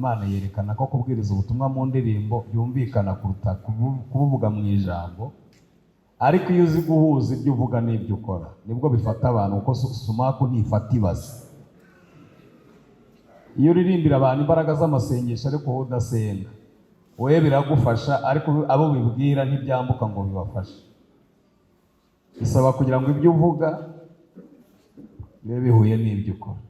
Imana yerekana ko kubwiriza ubutumwa mu ndirimbo byumvikana kuruta kubuvuga mu ijambo. Ariko iyo uzi guhuza ibyo uvuga n'ibyo ukora nibwo bifata abantu, kuko sumaku ntifata ibase. Iyo uririmbira abantu imbaraga z'amasengesho ariko wowe udasenga, wowe biragufasha, ariko abo bibwira ntibyambuka ngo bibafashe. Bisaba kugira ngo ibyo uvuga bibe bihuye n'ibyo ukora.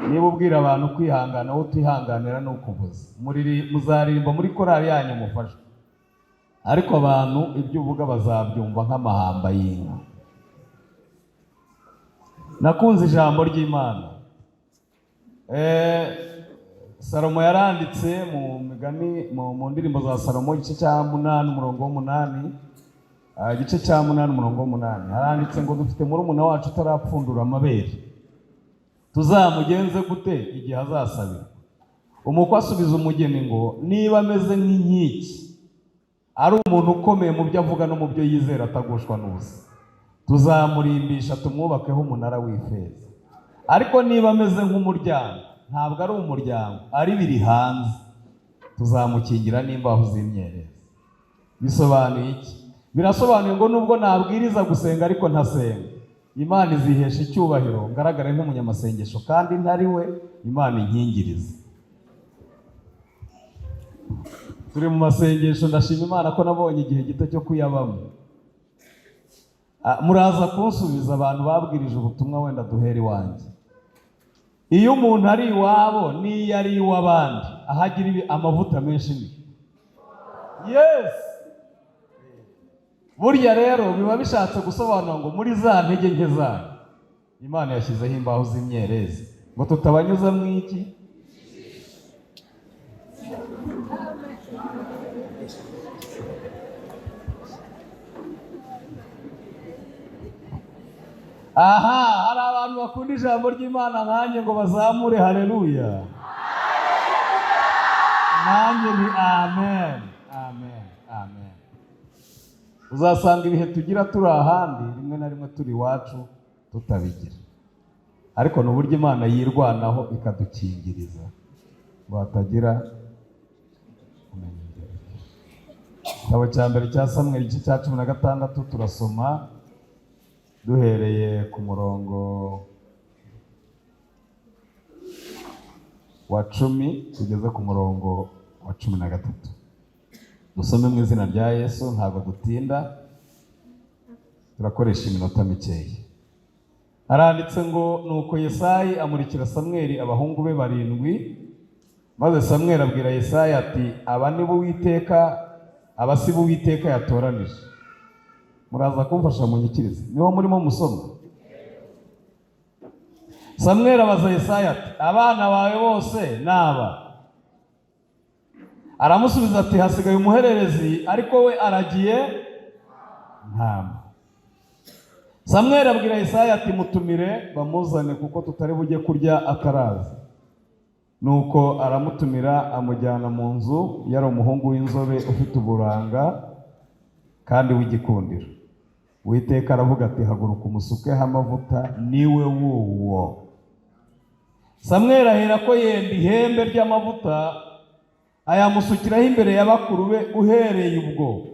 Niba ubwira abantu kwihangana, wowe utihanganira no kuvuza, muzaririmba muri korali yanyu mufasha, ariko abantu ibyo uvuga bazabyumva nk'amahamba y'inka. Nakunze ijambo ry'Imana. Salomo yaranditse mu migani, mu ndirimbo za Salomo igice cya 8 umurongo w'8, igice cya 8 umurongo w'8 haranditse ngo dufite murumuna wacu utarapfundura amabere, tuzamugenze gute igihe azasabira? Umukwe asubiza umugeni ngo niba ameze nk'inkiki, ari umuntu ukomeye mu byo avuga no mu byo yizera atagushwa n'ubusa, tuzamurimbisha tumwubakeho umunara w'ifeza. Ariko niba ameze nk'umuryango, ntabwo ari umuryango, ari biri hanze, tuzamukingira n'imbaho z'imyerezi. Bisobanuye iki? Birasobanuye ngo nubwo nabwiriza gusenga ariko ntasenga, Imana izihesha icyubahiro, ngaragare nk'umunyamasengesho kandi ntari we, Imana inkingirize. Turi mu masengesho, ndashima Imana ko nabonye igihe gito cyo kuyabamo. Muraza kunsubiza abantu babwirije ubutumwa, wenda duhere iwanjye. Iyo umuntu ari iwabo n'iyo ari iw'abandi ahagira amavuta menshi ni yes. Burya rero biba bishatse gusobanura ngo muri za ntege nke zanyu Imana yashyizeho imbaho z'imyerezi ngo tutabanyuza mu iki. Aha, hari abantu bakunda ijambo ry'Imana nkanjye ngo bazamure haleluya. Nanjye ni amen, amen, amen. Uzasanga ibihe tugira turi ahandi, rimwe na rimwe turi iwacu tutabigira, ariko n'uburyo Imana yirwanaho ikadukingiriza ngo hatagira kumenya. Igitabo cya mbere cya Samweli igice cya 16 turasoma duhereye ku murongo wa 10 tugeze ku murongo wa 13. Dusome mu izina rya Yesu, ntabwo dutinda, turakoresha iminota mikeya. Haranditse ngo nuko Yesayi amurikira Samweli abahungu be 7, maze Samweli abwira Yesayi ati aba ni bo Uwiteka, abasi b'Uwiteka yatoranije. Muraza kumfasha munyikirize, niho murimo musoma. Samweli abaza Yesayi ati abana bawe bose naba? Aramusubiza ati hasigaye umuhererezi, ariko we aragiye ntama. Samweli abwira Yesayi ati mutumire bamuzane, kuko tutari bujye kurya ataraza. Nuko aramutumira, amujyana mu nzu. Yari umuhungu w'inzobe ufite uburanga kandi w'igikundiro. Uwiteka aravuga ati haguruka umusukeho amavuta, niwe wuwo. Samweli ahera ko yenda ihembe ry'amavuta ayamusukiraho imbere ya bakuru be. Uhereye ubwo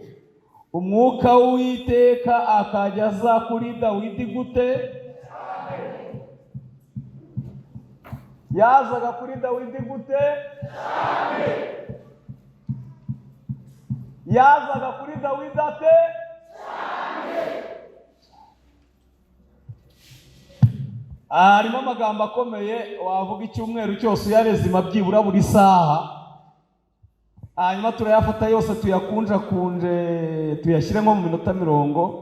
umwuka w'Uwiteka akajya aza kuri Dawidi gute? Yazaga kuri Dawidi gute? Yazaga kuri Dawidi ate? Harimo amagambo akomeye wavuga icyumweru cyose uyarezima byibura buri saha. Hanyuma turayafata yose tuyakunje tuyashyiremo mu minota 40.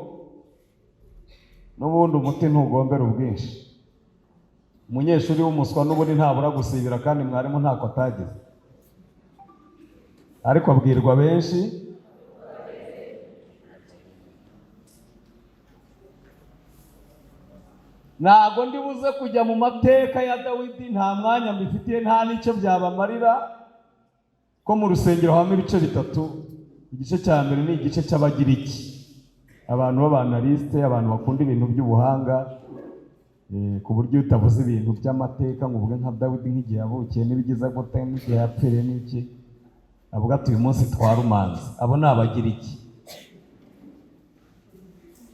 N'ubundi umuti ntugombera ubwinshi. Umunyeshuri w'umuswa n'ubundi ntabura gusibira, kandi mwarimu ntako atagize, ariko abwirwa benshi. Ntago ndi buze kujya mu mateka ya Dawidi, nta mwanya mbifitiye, nta n'icyo byabamarira, ko mu rusengero habamo ibice 3. Igice cya mbere ni igice cy'Abagiriki, abantu b'abanaliste, abantu bakunda ibintu by'ubuhanga. ku buryo utavuze ibintu by'amateka ngo uvuge nka Dawidi nk'igihe yavukiye n'ibigize gute n'igihe yapfiriye n'iki, avuga ati uyu munsi twarumanze. Abo ni abagira iki?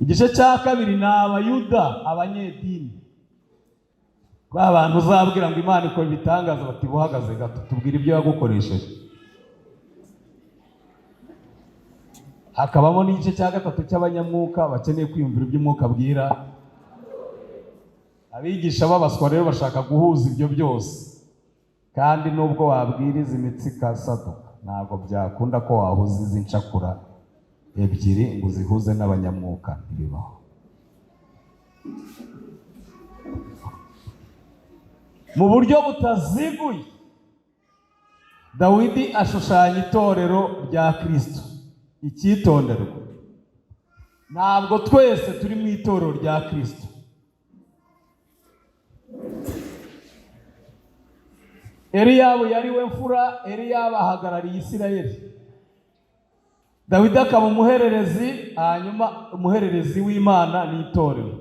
Igice cya kabiri ni abayuda, abanyedini, ba bantu uzabwira ngo Imana ikora ibitangaza, bati buhagaze gato tubwire ibyo yagukoresheje. Hakabamo n'igice cya gatatu cy'abanyamwuka bakeneye kwiyumvira iby'umwuka bwira. Abigisha b'abaswa rero bashaka guhuza ibyo byose, kandi nubwo wabwiriza imitsi ikasaduka ntabwo byakunda ko wahuza izi ncakura ebyiri ngo uzihuze n'abanyamwuka, ntibibaho. Mu buryo butaziguye Dawidi ashushanya itorero rya Kristo. Icyitonderwa, ntabwo twese turi mu itorero rya Kristo. Eliyabu yari we mfura, Eliyabu ahagarariye Isirayeli, Dawidi akaba umuhererezi, hanyuma umuhererezi w'Imana n'itorero,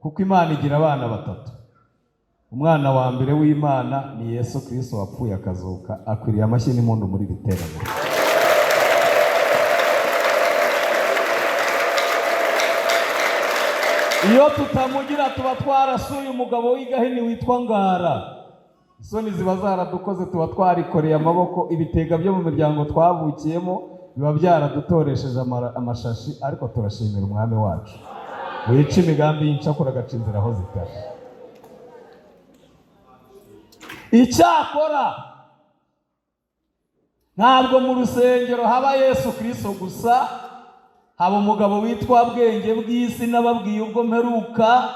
kuko Imana igira abana batatu. Umwana wa mbere w'Imana ni Yesu Kristo wapfuye akazuka, akwiriye amashyi n'impundu muri iri teraniro. Iyo tutamugira tuba twarasuye umugabo w'igahini witwa Ngara. Isoni ziba zaradukoze, tuba twarikoreye amaboko. Ibitega byo mu miryango twavukiyemo biba byaradutoresheje amashashi, ariko turashimira umwami wacu wica imigambi y'incakura agaca inzira aho zitari. Icyakora ntabwo mu rusengero haba Yesu Kristo gusa, haba umugabo witwa Bwenge bw'isi n'ababwiye ubwo mperuka,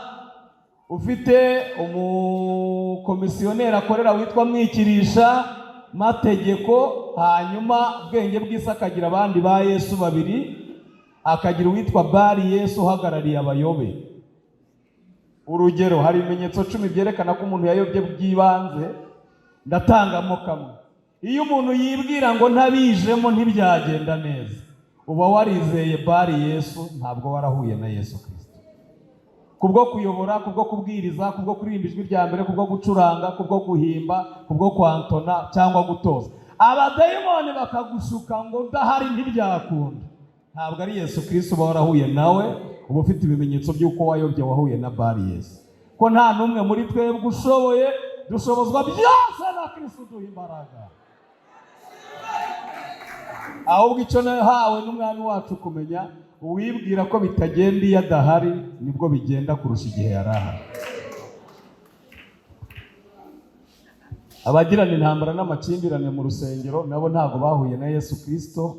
ufite umukomisiyoneri akorera witwa Mwikirisha Mategeko, hanyuma Bwenge bw'isi akagira abandi ba Yesu babiri, akagira uwitwa Bari Yesu uhagarariye abayobe. Urugero, hari ibimenyetso 10 byerekana ko umuntu yayobye by'ibanze, ndatangamo kamwe. Iyo umuntu yibwira ngo ntabijemo ntibyagenda neza, uba warizeye Bari Yesu, ntabwo warahuye na Yesu Kristo. Kubwo kuyobora, kubwo kubwiriza, kubwo kuririmba ijwi rya mbere, kubwo gucuranga, kubwo guhimba, kubwo kwantona cyangwa gutoza, abadayimoni bakagushuka ngo udahari ntibyakunda. Ntabwo ari Yesu Kristo uba warahuye nawe, uba ufite ibimenyetso by'uko wayobye wahuye na Bari Yesu. Ko nta n'umwe muri twebwe ushoboye, dushobozwa byose na Kristo uduha imbaraga. Ahubwo icyo nahawe n'umwami wacu kumenya, uwibwira ko bitagenda iyo adahari nibwo bigenda kurusha igihe yari ahari. Abagirana intambara n'amakimbirane mu rusengero nabo ntabwo bahuye na Yesu Kristo,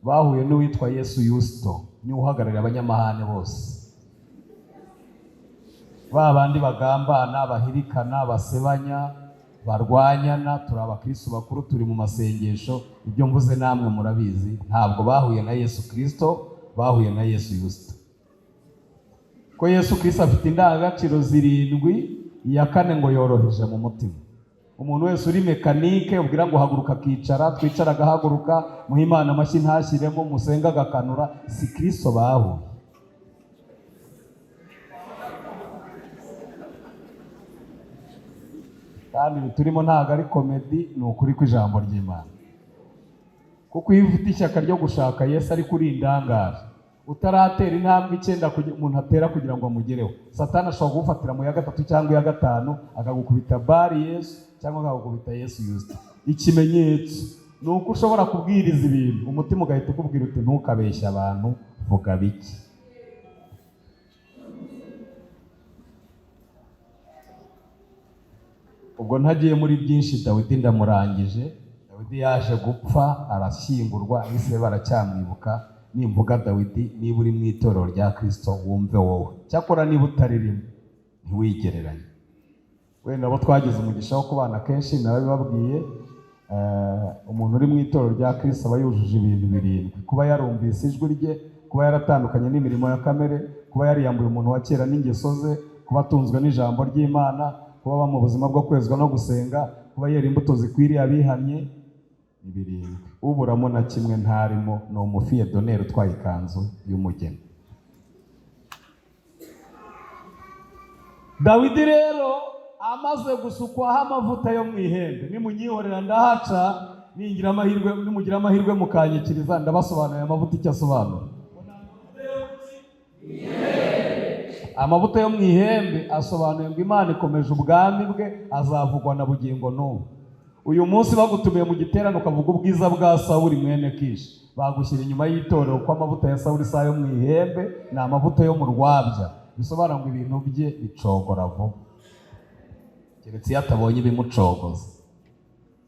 bahuye n'uwitwa Yesu Yusto, ni uhagararira abanyamahane bose. Ba bandi bagambana, bahirikana, basebanya, barwanyana, turi abakristo bakuru, turi mu masengesho, ibyo mvuze namwe murabizi. Ntabwo bahuye na Yesu Kristo, bahuye na Yesu Yusto. Ko Yesu Kristo afite indangagaciro 7, iya 4 ngo yoroheje mu mutima. Umuntu wese uri mekanike ubwira ngo haguruka akicara, twicara agahaguruka, muha Imana amashyi ntashyiremo, musenga agakanura, si Kristo bahuye. Kandi turimo ntabwo ari komedi, ni ukuri kw'ijambo ry'Imana. Kuko iyo ufite ishyaka ryo gushaka Yesu ari kuri indangare, utaratera intambwe 9 umuntu atera kugira ngo amugereho, Satani ashobora kugufatira mu ya 3 cyangwa ya 5, akagukubita Bari Yesu cyangwa akagukubita Yesu Yusto. Ikimenyetso ni uko ushobora kubwiriza ibintu, umutima ugahita ukubwira uti ntukabeshye abantu, vuga biki. Ubwo ntagiye muri byinshi, Dawidi ndamurangije. Dawidi yaje gupfa, arashyingurwa, ise baracyamwibuka. Nimvuga Dawidi, niba uri mu itorero rya Kristo wumve wowe. Cyakora niba utaririmo ntiwigereranye. Wenda abo twagize umugisha wo kubana kenshi narabibabwiye, umuntu uri mu itorero rya Kristo aba yujuje ibintu 7: kuba yarumvise ijwi rye, kuba yaratandukanye n'imirimo ya kamere, kuba yariyambuye umuntu wa kera n'ingeso ze, kuba atunzwe n'ijambo ry'Imana, kuba aba mu buzima bwo kwezwa no gusenga, kuba yera imbuto zikwiriye abihannye. Ni 7. Uburamo na kimwe ntarimo, ni umufiye doneri utwaye ikanzu y'umugeni. Dawidi rero amaze gusukwaho amavuta yo mu ihembe, nimunyihorera ndahaca, nimugira amahirwe mukanyikiriza ndabasobanurira amavuta icyo asobanura. Amavuta yo mu ihembe asobanuye ngo Imana ikomeje ubwami bwe, azavugwa na bugingo n'ubu. Uyu munsi bagutumiye mu giterane ukavuga ubwiza bwa Sawuli mwene Kishi, bagushyira inyuma y'itorero ko amavuta ya Sawuli sa yo mu ihembe ni amavuta yo mu rwabya, bisobanura ngo ibintu bye bicogora vuba, keretse iyo atabonye ibimucogoza.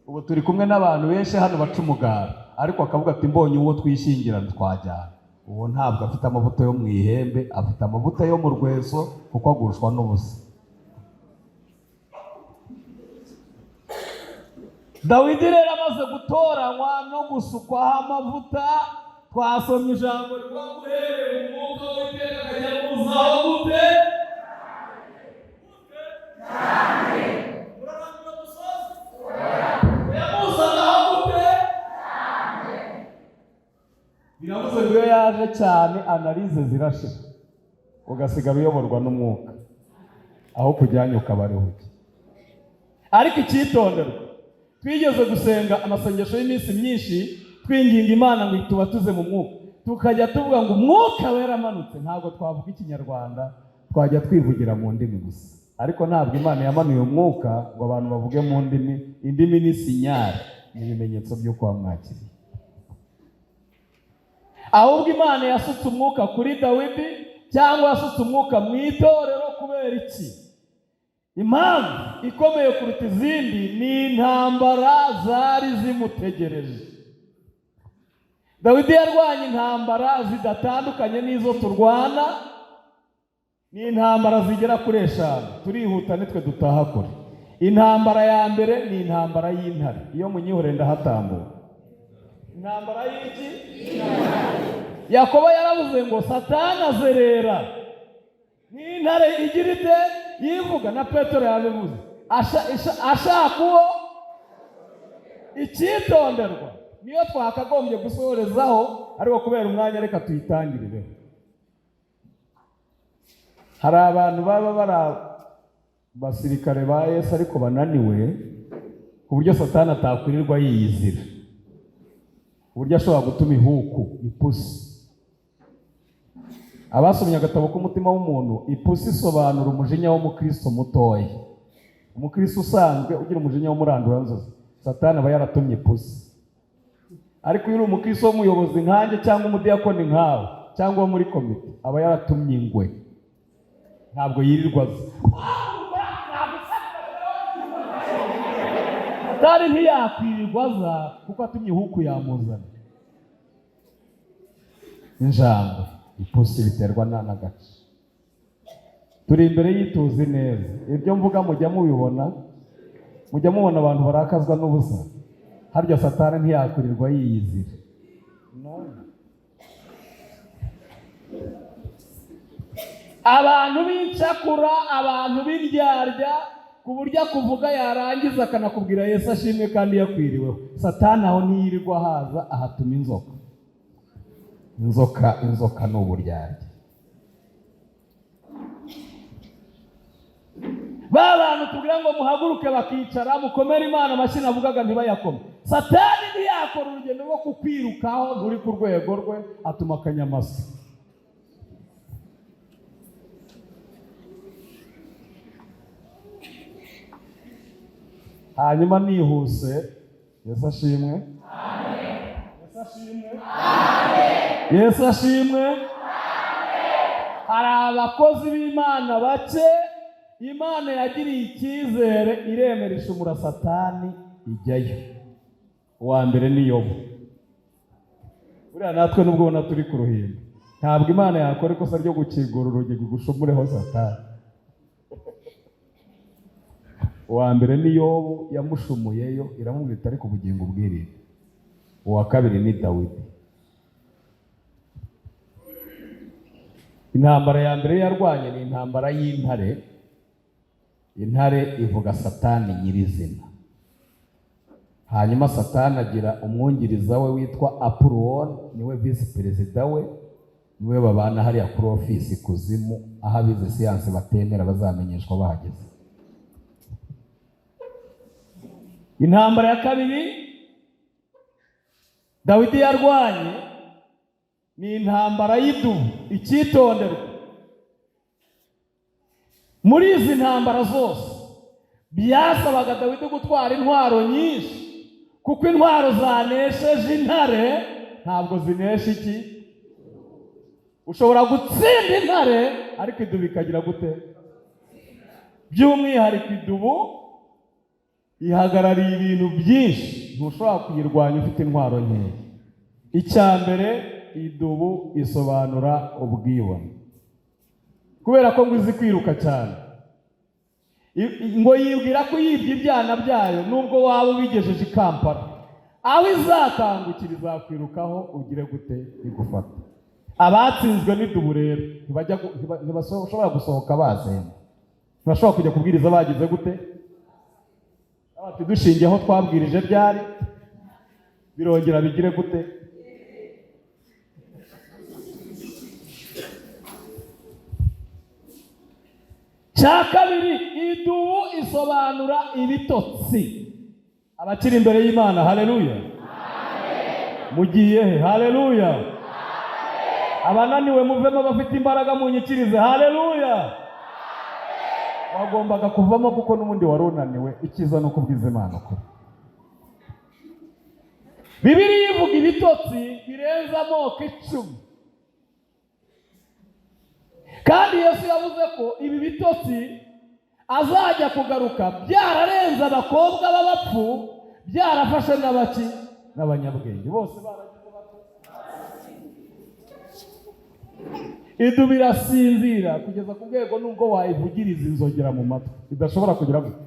Ubu turi kumwe n'abantu benshi hano baca umugara, ariko akavuga ati mbonye uwo twishyingirana twajyana. Uwo ntabwo afite amavuta yo mu ihembe, afite amavuta yo mu rweso, kuko agushwa n'ubusa. Dawidi rero amaze gutoranywa no gusukwaho amavuta, twasomye ijambo rivuga ngo uhereye mu mwuka w'Uwiteka akajya kuzaho gute? Biravuze ngo iyo yaje cyane analize zirashira, ugasigara uyoborwa n'umwuka, aho kujyanye ukabaruhuke. Ariko icyitonderwa, twigeze gusenga amasengesho y'iminsi myinshi twinginga Imana ngo tubatuze mu mwuka, tukajya tuvuga ngo umwuka wera amanutse. Ntabwo twavuga ikinyarwanda, twajya twivugira mu ndimi gusa. Ariko ntabwo Imana yamanuye umwuka ngo abantu bavuge mu ndimi. Indimi ni sinyari, ni ibimenyetso by'uko wamwakiriye. Ahubwo Imana yasutse umwuka kuri Dawidi, cyangwa yasutse umwuka mu itorero kubera iki? Impamvu ikomeye kuruta izindi ni intambara zari zimutegereje. Dawidi yarwanye intambara zidatandukanye n'izo turwana, ni intambara zigera kuri 5. Turihuta nitwe dutaha kure. Intambara ya mbere ni intambara y'intare, iyo munyihore ndahatambuka. Intambara y'iki? Yakobo yaravuze ngo Satani azerera n'intare igira ite yivuga, na Petero yabivuze, ashaka uwo. Icyitonderwa niyo twakagombye gusohorezaho, ariko kubera umwanya reka tuyitangirire. Hari abantu baba bari basirikare ba Yesu ariko bananiwe, ku buryo Satani atakwirirwa yiyizira, ku buryo ashobora gutuma ihuku, ipusi. Abasomye agatabo k'umutima w'umuntu, ipusi isobanura umujinya w'umukristo mutoya. Umukristo usanzwe ugira umujinya w'umuranduranzozi, Satani aba yaratumye ipusi. Ariko iyo uri umukristo w'umuyobozi nkanjye, cyangwa umudiyakoni nkawe, cyangwa muri komite, aba yaratumye ingwe. Ntabwo yirirwa Satani ntiyakwirirwa aza, kuko atumye ihuku yamuzana. Injangwe, ipusi biterwa n'agace. Turi imbere y'ituzi neza. Ibyo mvuga mujya mubibona, mujya mubona abantu barakazwa n'ubusa. Harya Satani ntiyakwirirwa yiyizira. Abantu b'incakura, abantu b'indyarya, ku buryo kuvuga yarangiza akanakubwira Yesu ashimwe kandi yakwiriweho. Satani aho niyirirwa haza ahatuma inzoka. Inzoka ni uburyarya. Ba bantu tubwira ngo muhaguruke bakicara, mukomere Imana amashyi navugaga ntibayakome. Satani ntiyakora urugendo rwo kukwirukaho nturi ku rwego rwe, atuma akanyamasyo. Hanyuma nihuse, Yesu ashimwe. Amen. Yesu ashimwe. Amen. Yesu ashimwe. Amen. Hari abakozi b'Imana bake Imana yagiriye icyizere iremera ishumura Satani ijyayo. Uwa mbere ni Yobu. Buriya natwe nubwo ubona turi ku ruhimbi, ntabwo Imana yakora ikosa ryo gukingura urugi gushumureho Satani. Uwa mbere ni Yobu, yamushumuyeyo iramubwira ariko ubugingo bwirinde. Uwa kabiri ni Dawidi. Intambara ya mbere yarwanye ni intambara y'intare. Intare ivuga Satani nyirizina. Hanyuma Satani agira umwungiriza we witwa Apoloni, niwe visi perezida we. niwe babana hariya kuri ofisi kuzimu, aho abize siyanse batemera bazamenyeshwa bahageze. Intambara ya kabiri Dawidi yarwanye ni intambara y'idubu. Icyitonderwa muri izi ntambara zose byasabaga Dawidi gutwara intwaro nyinshi, kuko intwaro zanesheje intare ntabwo zinesha iki. Ushobora gutsinda intare ariko idubu ikagira gute? By'umwihariko idubu ihagarariye ibintu byinshi, ntushobora kuyirwanya ufite intwaro nkeya. Icya mbere, idubu isobanura ubwibone, kubera ko ngo izi kwiruka cyane. Ngo yibwira ko yibye ibyana byayo, nubwo waba ubigejeje i Kampala, aho izakangukira izakwirukaho ugire gute? Igufata. Abatsinzwe n'idubu rero ntibashobora gusohoka bazemba, ntibashobora kujya kubwiriza bagize gute? Ati dushingiye aho twabwirije ryari birongera bigire gute? Cya kabiri, idubu isobanura ibitotsi. Abakiri imbere y'Imana, haleluya, mugiye he? Haleluya. Abananiwe muvemo, bafite imbaraga munyikirize, haleluya. Wagombaga kuvamo kuko n'ubundi warunaniwe. Ikiza no kubwiza Imana ukuri. Bibiliya ivuga ibitotsi birenze amoko 10, kandi Yesu yavuze ko ibi bitotsi azajya kugaruka byararenze abakobwa b'abapfu, byarafashe n'abaki n'abanyabwenge bose baragize bato. Idubu irasinzira kugeza ku rwego nubwo wayivugiriza inzogera mu matwi idashobora kugira gute.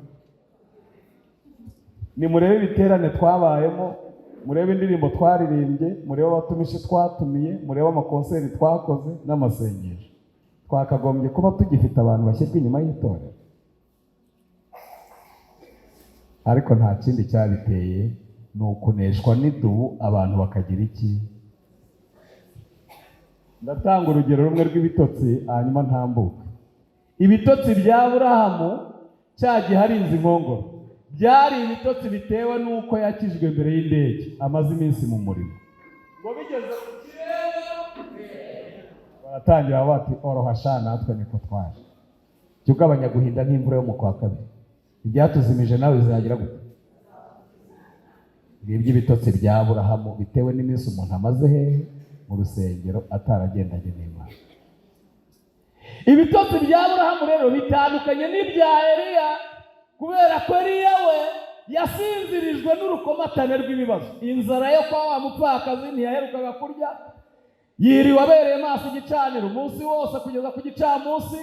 Ni murebe ibiterane twabayemo, murebe indirimbo twaririmbye, murebe abatumishi twatumiye, murebe amakonseri twakoze n'amasengesho. Twakagombye kuba tugifite abantu bashyirwa inyuma y'itorero, ariko nta kindi cyabiteye, ni ukuneshwa n'idubu abantu bakagira iki. Ndatanga urugero rumwe rw'ibitotsi hanyuma ntambuka. Ibitotsi bya Aburahamu cyagiye harinze inkongoro, byari ibitotsi bitewe n'uko yakijwe mbere y'indege, amaze iminsi mu murimo. Ngo bigeze ku kirere baratangira bati orohasha natwe niko twaje. Cyo ugabanya guhinda nk'imvura yo mu kwa kabiri. Ibyatuzimije nawe bizagira gute? Ngibyo ibitotsi bya Aburahamu bitewe n'iminsi umuntu amaze hehe mu rusengero ataragendanye n'Imana. Ibitotsi bya Aburahamu rero bitandukanye n'ibya Eliya, kubera ko Eliya we yasinzirijwe n'urukomatane rw'ibibazo. Inzara yo kwa wa mupfakazi ntiyaherukaga kurya, yiriwe abereye maso igicaniro umunsi wose kugeza ku gicamunsi.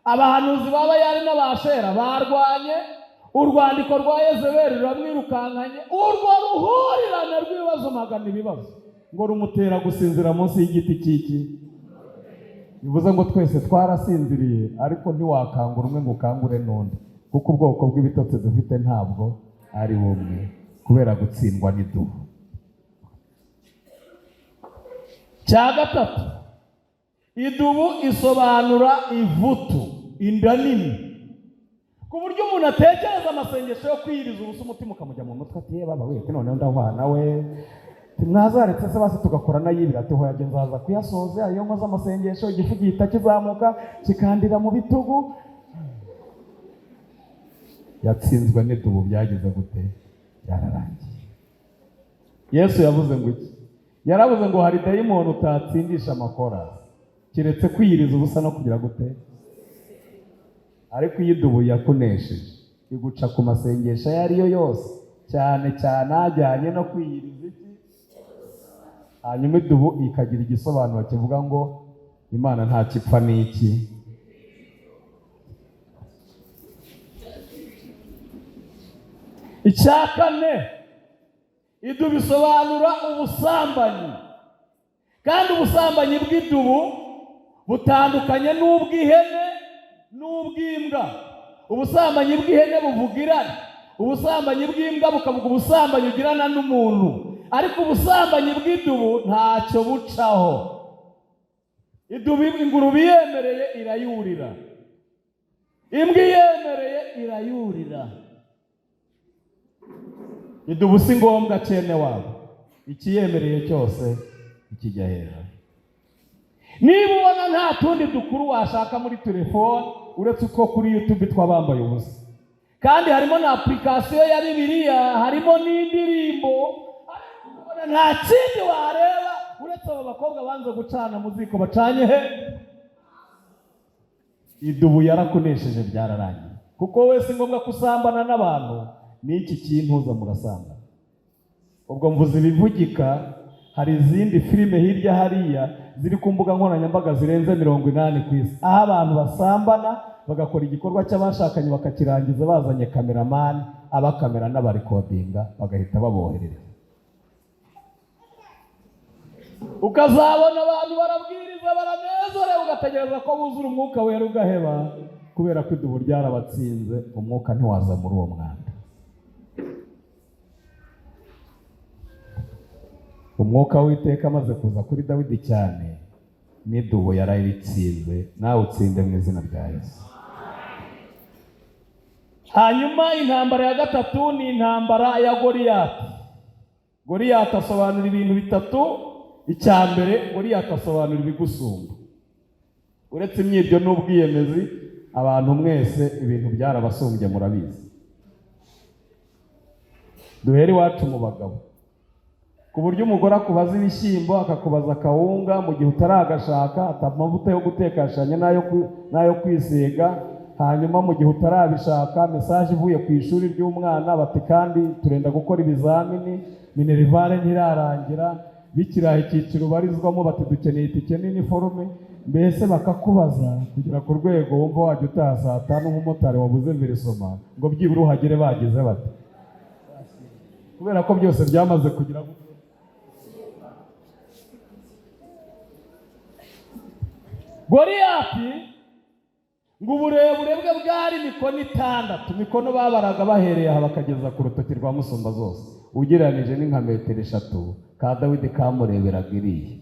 Abahanuzi b'Abayali n'Abashera barwanye, urwandiko rwa Yezebeli ruramwirukankanye. Urwo ruhurirane rw'ibibazo magana ibibazo ngo rumutera gusinzira munsi y'igiti cy'iki. Bivuze ngo twese twarasinziriye, ariko ntiwakangura umwe ngo ukangure n'undi, kuko ubwoko bw'ibitotsi dufite ntabwo ari bumwe, kubera gutsindwa n'idubu. Cya gatatu, idubu isobanura ivutu, inda nini, ku buryo umuntu atekereza amasengesho yo kwiyiriza ubusa umutima ukamujya mu mutwe ati ye baba we noneho ndahwana we mwazaretse se basi tugakora nayibira ati ho yagenza haza kuyasoza. Iyo nkoze amasengesho igifu gihita kizamuka kikandira mu bitugu. Yatsinzwe n'idubu byagize gute? Yararangiye. Yesu yavuze ngo iki? Yaravuze ngo hari dayimoni utatsindisha amakora kiretse kwiyiriza ubusa no kugira gute. Ariko iyo idubu yakunesheje iguca ku masengesho ayo ariyo yose, cyane cyane ajyanye no kwiyiriza iki. Hanyuma idubu ikagira igisobanuro kivuga ngo Imana nta kipfa n'iki. Icya kane, idubu bisobanura ubusambanyi, kandi ubusambanyi bw'idubu butandukanye n'ubw'ihene n'ubw'imbwa. Ubusambanyi bw'ihene buvuga irari, ubusambanyi bw'imbwa bukavuga ubusambanyi ugirana n'umuntu, ariko ubusambanyi bw'idubu ntacyo bucaho. ingurube yemereye irayurira, imbwa yemereye irayurira. Idubu si ngombwa cyene wabo, ikiyemereye cyose ikijya hejuru. Niba ubona nta tundi dukuru washaka muri telefone uretse uko kuri YouTube twabambaye ubusa, kandi harimo na application ya Bibiliya, harimo n'indirimbo, nta kindi wareba uretse abo bakobwa banze gucana muziko bacanye he. Idubu yarakunesheje byararangiye, kuko wese ngombwa kusambana n'abantu n'iki kintuza murasanga. Ubwo mvuze ibivugika, hari izindi filime hirya hariya ziri ku mbuga nkoranyambaga zirenze 80 ku isi, aho abantu basambana bagakora igikorwa cy'abashakanye bakakirangiza bazanye cameraman abakamera n'abarikodinga bagahita baboherereza. Ukazabona abantu barabwiriza baranezerewe ugategereza ko buzura umwuka wera ugaheba, kubera ko idubu ryarabatsinze, umwuka ntiwaza muri uwo mwanda. Umwuka w'Iteka amaze kuza kuri Dawidi cyane, n'idubu yararitsinze, nawe utsinde mu izina rya Yesu. Hanyuma intambara ya gatatu ni intambara ya Goliyati. Goliyati asobanura ibintu bitatu. Icya mbere, Goliyati asobanura ibigusumba. Uretse imyibyo n'ubwiyemezi, abantu mwese ibintu byarabasumbye murabizi. Duhere iwacu mu bagabo, ku buryo umugore akubaza ibishyimbo akakubaza akawunga mu gihe utaragashaka, amavuta yo gutekashanya n'ayo kwisiga. Hanyuma mu gihe utarabishaka, mesaje ivuye ku ishuri ry'umwana bati kandi turenda gukora ibizamini, minerivare ntirarangira, bikiraha icyiciro barizwamo bati dukeneye itike n'iniforume. Mbese bakakubaza kugira ku rwego wumva wajya utaha saa 5 nk'umumotari wabuze verisoma ngo byibura uhagere bagize bati, kubera ko byose byamaze kugira Goliyati ngo uburebure bwe bwari mikono 6. Mikono babaraga bahereye aha bakageza ku rutoki rwa musumba zose, ugereranije n'inka metero 3 ka Dawidi kamureberaga iriya.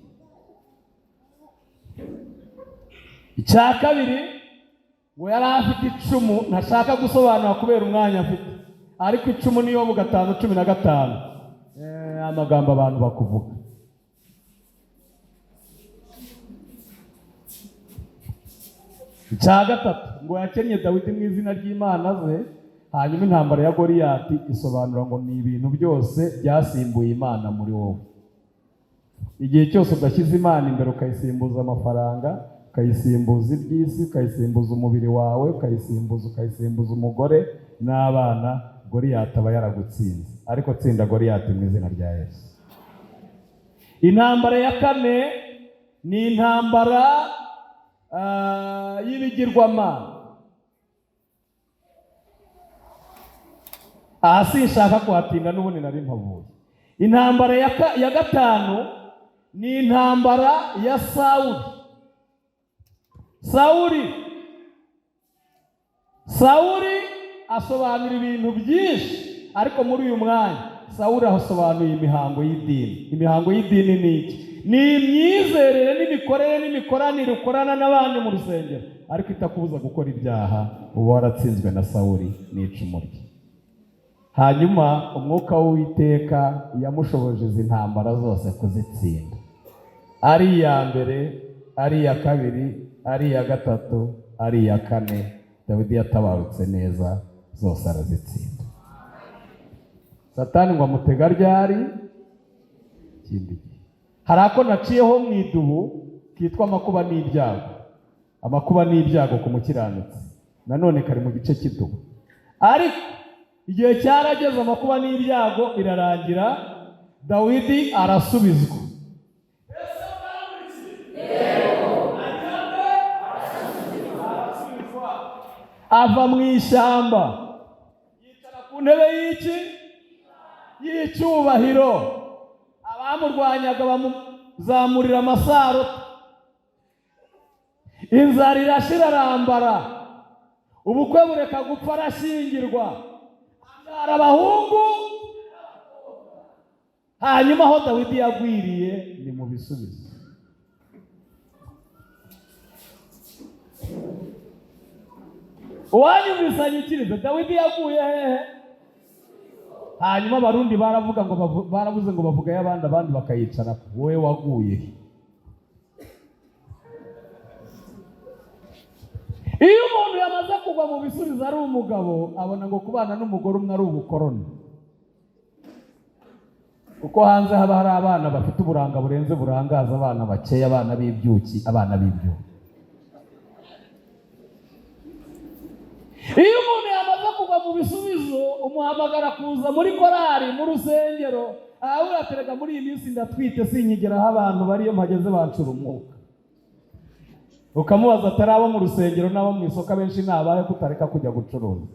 Icya kabiri, ngo yari afite icumu, ntashaka gusobanura kubera umwanya afite, ariko icumu niyo mu 5:15 amagambo abantu bakuvuga. Icya gatatu, ngo yakennye Dawidi mu izina ry'Imana ze. Hanyuma intambara ya Goliyati isobanura ngo ni ibintu byose byasimbuye Imana muri wowe. Igihe cyose udashyize Imana imbere, ukayisimbuza amafaranga, ukayisimbuza iby'isi, ukayisimbuza umubiri wawe, ukayisimbuza umugore n'abana, Goliyati aba yaragutsinze. Ariko tsinda Goliyati mu izina rya Yesu. Intambara ya kane ni intambara y'ibigirwamana. Aha sinshaka kuhatinda n'ubundi nari mpavuye. Intambara ya gatanu ni intambara ya Sawuli asobanura ibintu byinshi, ariko muri uyu mwanya Sawuli asobanuye imihango y'idini. Imihango y'idini ni iki? Ni imyizerere n'imikorere n'imikoranire ukorana n'abandi mu rusengero, ariko itakubuza gukora ibyaha. Uba waratsinzwe na Sawuli n'icumu rye. Hanyuma umwuka w'Uwiteka yamushoboje izi ntambara zose kuzitsinda. Ari iya mbere, ari iya kabiri, ari iya gatatu, ari iya kane, Dawidi yatabarutse neza, zose arazitsinda. Satani ngo amutega ryari? Ikindi gihe. Hari ako naciyeho mu idubu kitwa amakuba n'ibyago. Amakuba n'ibyago ku mukiranutsi, nanone kari mu gice cy'idubu. Ariko igihe cyarageze, amakuba n'ibyago birarangira, Dawidi arasubizwa. Ava mu ishyamba, yicara ku ntebe y'icyubahiro. Abamurwanyaga bamuzamurira amasaro, inzara irashira arambara, ubukwe bureka gupfa arashyingirwa, abyara abahungu. Hanyuma aho Dawidi yagwiriye ni mu bisubizo. uwanyumvise anyikirize, Dawidi yaguye hehe? Hanyuma abarundi baravuze ngo bavugayo abandi bakayicara. Wowe waguye he? Iyo umuntu yamaze kugwa mu bisubizo ari umugabo, abona ngo kubana n'umugore umwe ari ubukoroni. Kuko hanze haba hari abana bafite uburanga burenze burangaza abana bakeya, abana b'ibyuki, abana b'ibyuki. Iyo umuntu yamaze kugwa mu bisubizo, umuhamagara kuza muri korari, mu rusengero. Uraterega muri iyi minsi ndatwite sinyigeraho abantu bariyo mpageze bancura umwuka. Ukamubaza atari abo mu rusengero n'abo mu isoko benshi nabaye kutareka kujya gucuruza.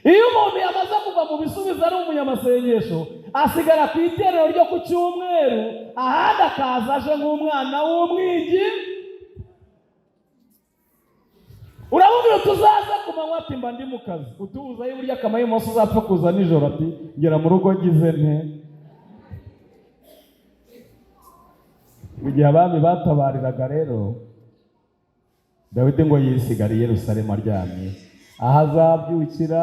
Iyo umuntu yamaze kugwa mu bisubizo ari umunyamasengesho, asigara ku iterero ryo ku cyumweru, ahandi akaza aje nk'umwana w'umwigi. Urabubwira tuzaza ku manywa ati mba ndi mu kazi, utubuza y'uburyo akamaye umunsi uzapfa kuza nijoro ati ngera mu rugo ngize nte. Igihe abami batabariraga rero, Dawidi ngo yisigara i Yerusalemu aryamye, aho azabyukira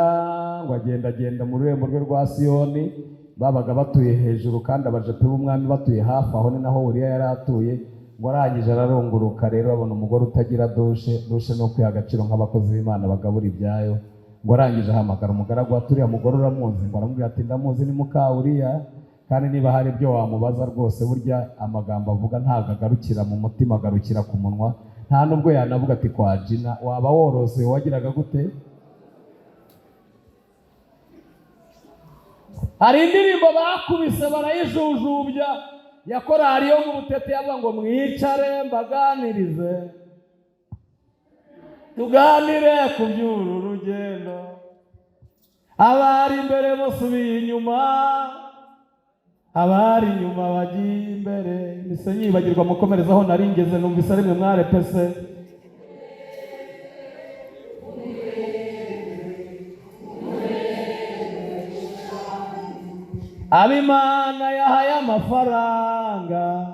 ngo agenda mu rurembo rwe rwa Siyoni. Babaga batuye hejuru kandi abajepe b'umwami batuye hafi aho, ni naho Uriya yari atuye. Ngo arangije ararunguruka rero, abona umugore utagira dushe no kwiha agaciro nk'abakozi b'Imana bagabura ibyayo. Ngo arangije ahamagara umugaragu ati uriya mugore uramuzi? Ngo aramubwira ati ndamuzi, ni muka Uriya, kandi niba hari ibyo wamubaza rwose burya amagambo avuga ntabwo agarukira mu mutima, agarukira ku munwa. Nta nubwo yanavuga ati kwa Jina, waba worose wagiraga gute? Hari indirimbo bakubise barayijujubya ya korari yo mu Butete yavuga ngo mwicare mbaganirize, tuganire ku by'uru rugendo, abari imbere basubiye inyuma, abari inyuma bagiye imbere. Mise nyibagirwa mukomerezaho nari ngeze, numvise rimwe mwarepese. Abimana yahaye amafaranga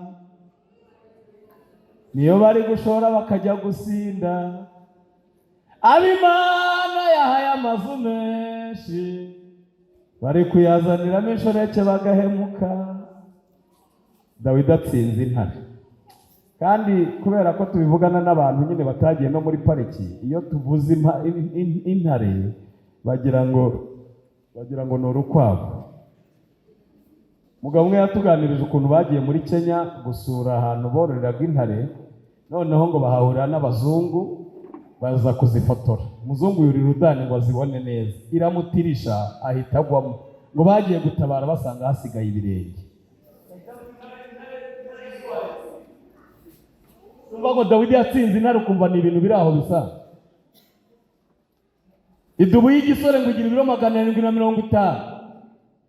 niyo bari gushora bakajya gusinda. Abimana yahaye amazu menshi bari kuyazaniramo inshoreke bagahemuka. Dawidi atsinze intare. Kandi kubera ko tubivugana n'abantu nyine batagiye no muri pariki, iyo tuvuze intare bagira ngo ni urukwavu. Mugabo umwe yatuganirije ukuntu bagiye muri Kenya gusura ahantu bororeraga intare, noneho ngo bahahurira n'abazungu baza kuzifotora. Umuzungu yurira udani ngo azibone neza, iramutirisha ahita agwamo. Ngo bagiye gutabara basanga hasigaye ibirenge. Ngo Dawidi yatsinze intare, ukumva ni ibintu biri aho bisa. Idubu y'igisore ngo igira ibiro 750,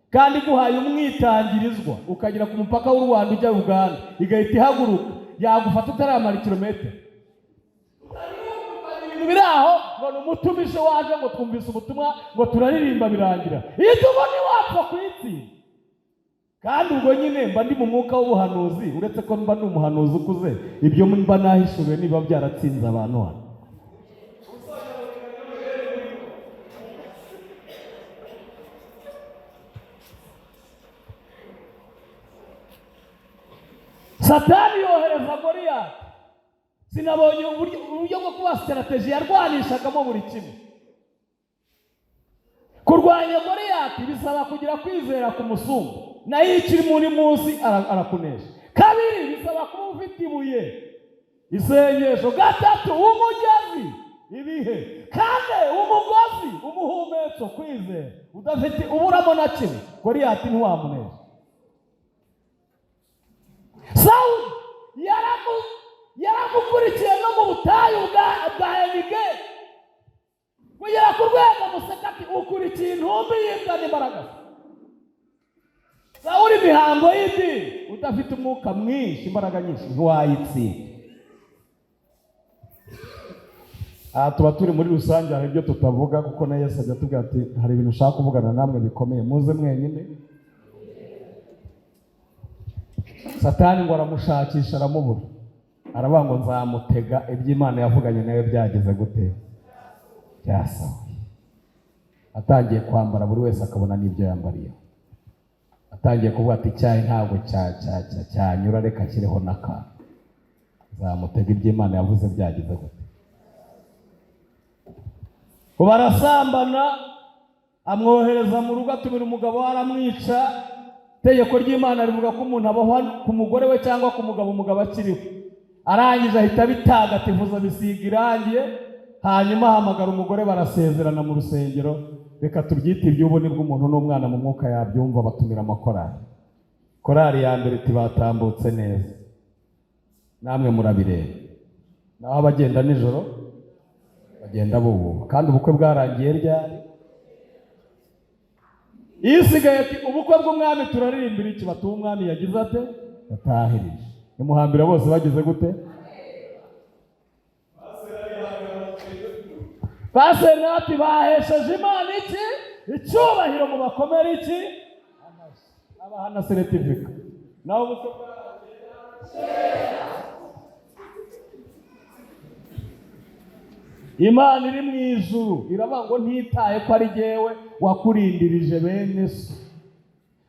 kandi guhaye umwitangirizwa ukagera ku mupaka w'u Rwanda ujya Uganda, igahita ihaguruka yagufata utaramara kilometero. Ibintu biri aho ngo ni umutumisho waje ngo twumvise ubutumwa ngo turaririmba birangira. Iyo tubona wapfa kwitsinda. Kandi ubwo nyine mba ndi mu mwuka w'ubuhanuzi, uretse ko mba ndi umuhanuzi ukuze, ibyo mba nahishuriwe niba byaratsinze abantu hano. Satani yohereza Goliyati. Sinabonye uburyo bwo kuba strategy yarwanishagamo buri kimwe. Kurwanya Goliyati bisaba kugira kwizera ku musumba, nayo ikiri muri munsi arakunesha. Kabiri bisaba kuba ufite ibuye, isengesho. Gatatu umugezi, ibihe. Kane umugozi, umuhumetso, kwizera. Udafite uburamo na kimwe, Goliyati ntiwamunesha. Sawuli yaramukurikiye no mu butayu bwa Enigedi, kugera ku rwego museka ati ukurikiye intumbi y'imbwa n'imbaraga. Sawuli imihango y'idini, udafite umwuka mwinshi, imbaraga nyinshi, ntiwayitsinda. Tuba turi muri rusange, hari ibyo tutavuga kuko na Yesu ajya atubwira ati hari ibintu ushaka kuvugana namwe bikomeye, muze mwenyine. Satani ngo aramushakisha aramubura, aravuga ngo nzamutega iby'Imana yavuganye nawe byageze gute. byasahuye. Atangiye kwambara buri wese akabona n'ibyo yambariye. Atangiye kuvuga ati icyayi ntabwo cyanyura, reka ashyireho n'akantu. Zamutega iby'Imana yavuze byagize gute. Barasambana, amwohereza mu rugo, atumira umugabo aramwica. Itegeko ry'Imana rivuga ko umuntu abaho ku mugore we cyangwa ku mugabo umugabo akiriho. Arangije ahita bitagatifuza bisiga irangiye, hanyuma ahamagara umugore barasezerana mu rusengero. Reka tubyite iby'ubuni bw'umuntu n'umwana mu mwuka yabyumva, batumira amakorari. Korari ya mbere iti batambutse neza, namwe murabireba. Naho abagenda nijoro bagenda bububa, kandi ubukwe bwarangiye ryari. Isigaye ati ubukwe bw'umwami turaririmbira iki? Batuye umwami yagize ate? Yatahirije. Nimuhambira bose bagize gute? Basenati bahesheje Imana iki? Icyubahiro mu bakomera iki? Abahana seretifika. Naho ubukwe Imana iri mu ijuru iravuga ngo ntitaye ko ari jyewe wakurindirije bene so,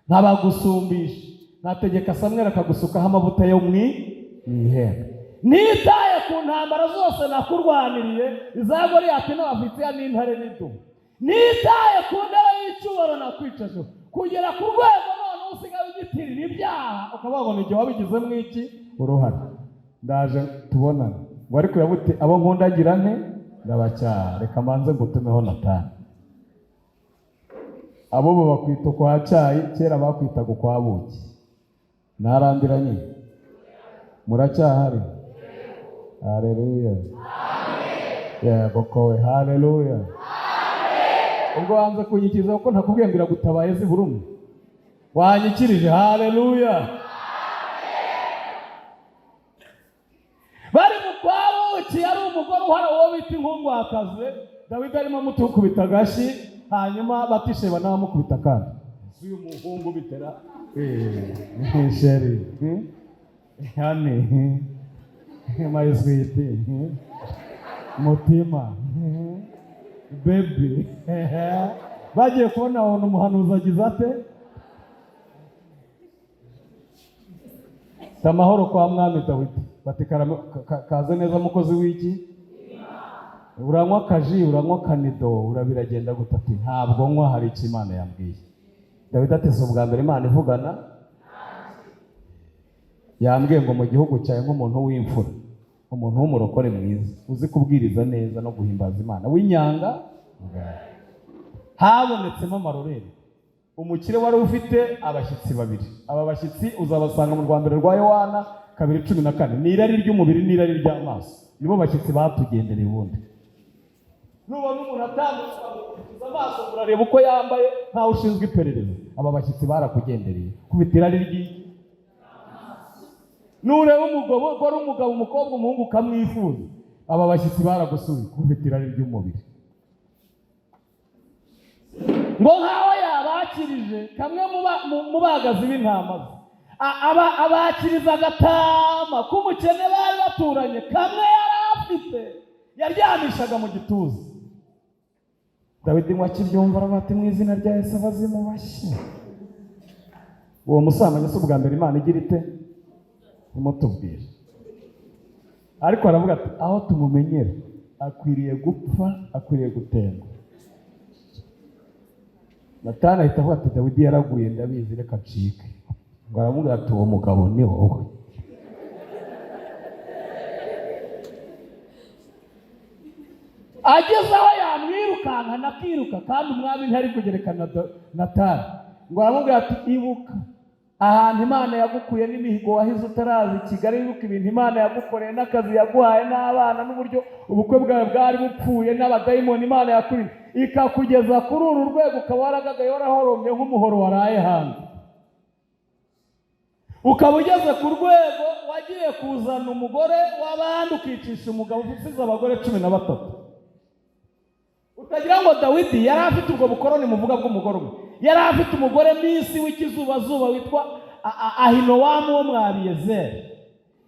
ntabagusumbisha, nategeka Samweli akagusukaho amavuta yo mu ihembe. Nitaye ku ntambara zose nakurwaniriye, iza Goliyati n'Abafilistiya n'intare n'idubu. Nitaye ku ntebe y'icyubahiro nakwicajeho, kugera ku rwego none usigaye ugitirira ibyaha ukavuga ngo ni jye wabigizemo iki uruhare. Ndaje tubonane ngo ariko yabuti abo nkunda ngira nte ndabacyaha, reka manze ngutumeho Natani. Abo bo bakwita kwa cyayi, kera bakwitaga kwa buki. Narambiranye muracyahari? Haleluya, yego kowe, haleluya. Ubwo wanze kunyikiza ko ntakubwiye ngira gutabaye zibura umwe, wanyikirije. Haleluya. Bari mu kwa buki, yari umugore uhara uwo bita inkungwakaze. Dawidi arimo amutukubita agashi, hanyuma Batisheba nawe amukubita kandi. Uyu muhungu bitera sheri hani my sweet mutima baby. Bagiye kubona uwo umuhanuzi agize ate? Amahoro kwa mwami Dawidi. Bati kaze neza mukozi w'iki? Uranywa kaji, uranywa kanido, urabiragenda gutati? Ntabwo nywa, hari icyo Imana yambwiye. Dawidi ati si ubwa mbere Imana ivugana. Yambwiye ngo mu gihugu cyawe nk'umuntu w'imfura, umuntu w'umurokore mwiza, uzi kubwiriza neza no guhimbaza Imana, w'inyanga habonetsemo amarorere. Umukire wari ufite abashyitsi babiri. Aba bashyitsi uzabasanga mu rwa mbere rwa Yohana 2:14. Ni irari ry'umubiri n'irari ry'amaso, nibo bashyitsi batugendereye. Ubundi nubona umuntu atambutse amaso urareba uko yambaye ntawe ushinzwe iperereza. Aba bashyitsi barakugendereye kubita irari ry'iki. Nureba umugabo, wari umugabo, umukobwa, umuhungu ukamwifuza, aba bashyitsi baragusuye kubita irari ry'umubiri. Ngo nkaho yabakirije kamwe mu bagazi b'intama ze, abakiriza agatama k'umukene bari baturanye, kamwe yari afite yaryamishaga mu gituza. Dawidi ngo akibyumva aravuga ati mu izina rya Yesu abazimu bashye. Uwo musambanyi si ubwa mbere Imana igira ite imutubwira, ariko aravuga ati aho tumumenyera akwiriye gupfa, akwiriye gutemba. Natani ahita avuga ati Dawidi yaraguye ndabizi, reka ncike. Ngo aravuga ati uwo mugabo ni wowe. Ageze aho yamwirukanka nakiruka, kandi umwami ntari kugerekana Natani. Ngo aravuga ati ibuka ahantu Imana yagukuye n'imihigo wahize utarazi i Kigali. Ibuka ibintu Imana yagukoreye n'akazi yaguhaye n'abana n'uburyo ubukwe bwawe bwari bupfuye n'abadayimoni Imana yakurinze ikakugeza kuri uru rwego, ukaba waragagaye warahoromye nk'umuhoro waraye hanze. Ukaba ugeze ku rwego wagiye kuzana umugore w'abandi ukicisha umugabo usize abagore 13. Utagira ngo Dawidi yari afite ubwo bukoroni muvuga bw'umugore umwe. Yari afite umugore n'isi w'ikizubazuba witwa Ahinowamu wo mw'Abiyezeri.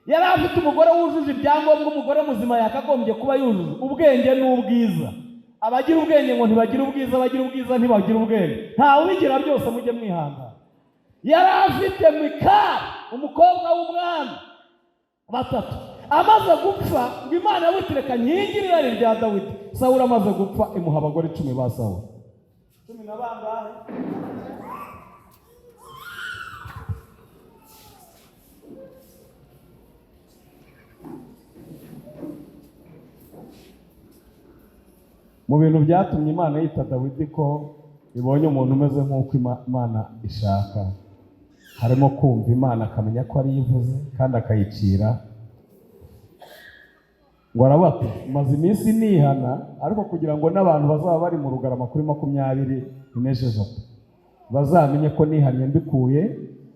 Yari afite umugore wujuje ibyangombwa, umugore muzima yakagombye kuba yujuje ubwenge n'ubwiza. abagira ubwenge ngo ntibagira ubwiza, abagira ubwiza ntibagira ubwenge. Ntawe ubigira byose, mujye mwihangana. Yari afite Mikali umukobwa w'umwami batatu, amaze gupfa ngo Imana yabutireka nkingire irari rya Dawidi. Sawuli amaze gupfa imuha abagore 10 ba Sawuli. 10 na bangahe? Mu bintu byatumye Imana yita Dawidi ko ibonye umuntu umeze nk'uko Imana ishaka, harimo kumva Imana akamenya ko ari ivuze kandi akayicira. Ngo arabati maze iminsi nihana, ariko kugira ngo n'abantu bazaba bari mu Rugarama kuri 26 bazamenye ko nihanye mbikuye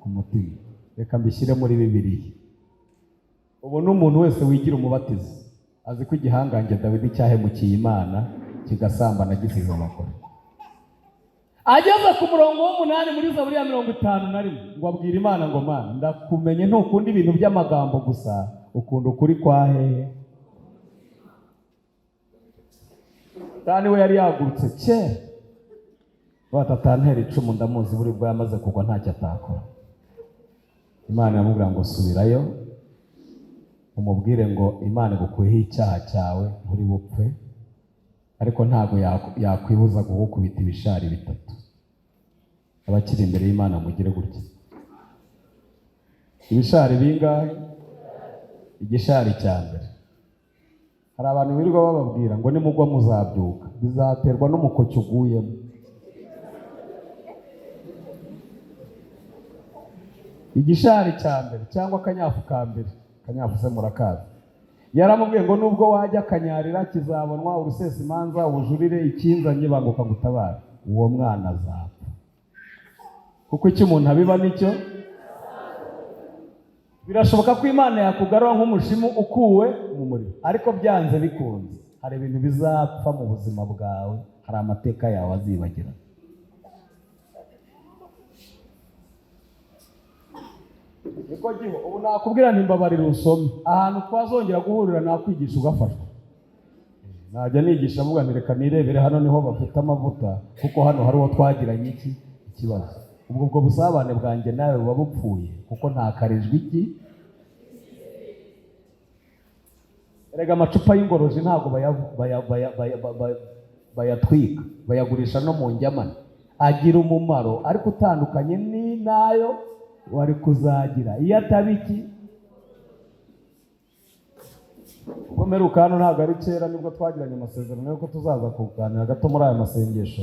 ku mutima, reka mbishyire muri Bibiliya. Ubu n'umuntu wese wigira umubatizo azi ko igihangange Dawidi cyahemukiye Imana kigasambana gisize amakuru. Ageze ku murongo w'8 muri Zaburi ya 51 ngo abwira Imana ngo Mana, ndakumenye ntukunda ibintu by'amagambo gusa, ukunda ukuri kwa hehe. Kandi we yari yagurutse kera batatantera icumu, ndamuzi buri bwo yamaze kugwa ntacyo atakora. Imana yamubwira ngo subirayo umubwire ngo Imana igukuyeho icyaha cyawe, nturi bupfe, ariko ntago yakwibuza kugukubita ibishari 3. Abakiri imbere y'Imana mugire gutya. Ibishari bingahe? Igishari cya mbere. Hari abantu birirwa bababwira ngo nimugwa muzabyuka, bizaterwa n'umukoco uguyemo. Igishari cya mbere cyangwa akanyafu ka mbere, akanyafu se murakazi. Yaramubwiye ngo nubwo wajya kanyarira kizabonwa, urusesa imanza ubujurire ikinzanye banguka gutabara. Uwo mwana azapfa, kuko icyo umuntu abiba nicyo. Birashoboka ko Imana yakugarura nk'umushimu ukuwe mu muriro, ariko byanze bikunze hari ibintu bizapfa mu buzima bwawe, hari amateka yawe azibagira. Niko giho ubu nakubwira ntimbabarira usome ahantu twazongera guhurira nakwigisha ugafashwa. Najya nigisha avuga nti reka nirebere hano niho bafite amavuta, kuko hano hari uwo twagiranye ikibazo. Ubwo busabane bwanjye nawe buba bupfuye, kuko nta karijwe iki. Erega amacupa y'ingorozi ntago bayatwika, bayagurisha no mu njyamane. Agira umumaro ariko utandukanye ni nayo wari kuzagira iyo atabiki. Ukomeruka hano ntabwo ari kera nibwo twagiranye amasezerano yuko tuzaza kuganira gato muri aya masengesho.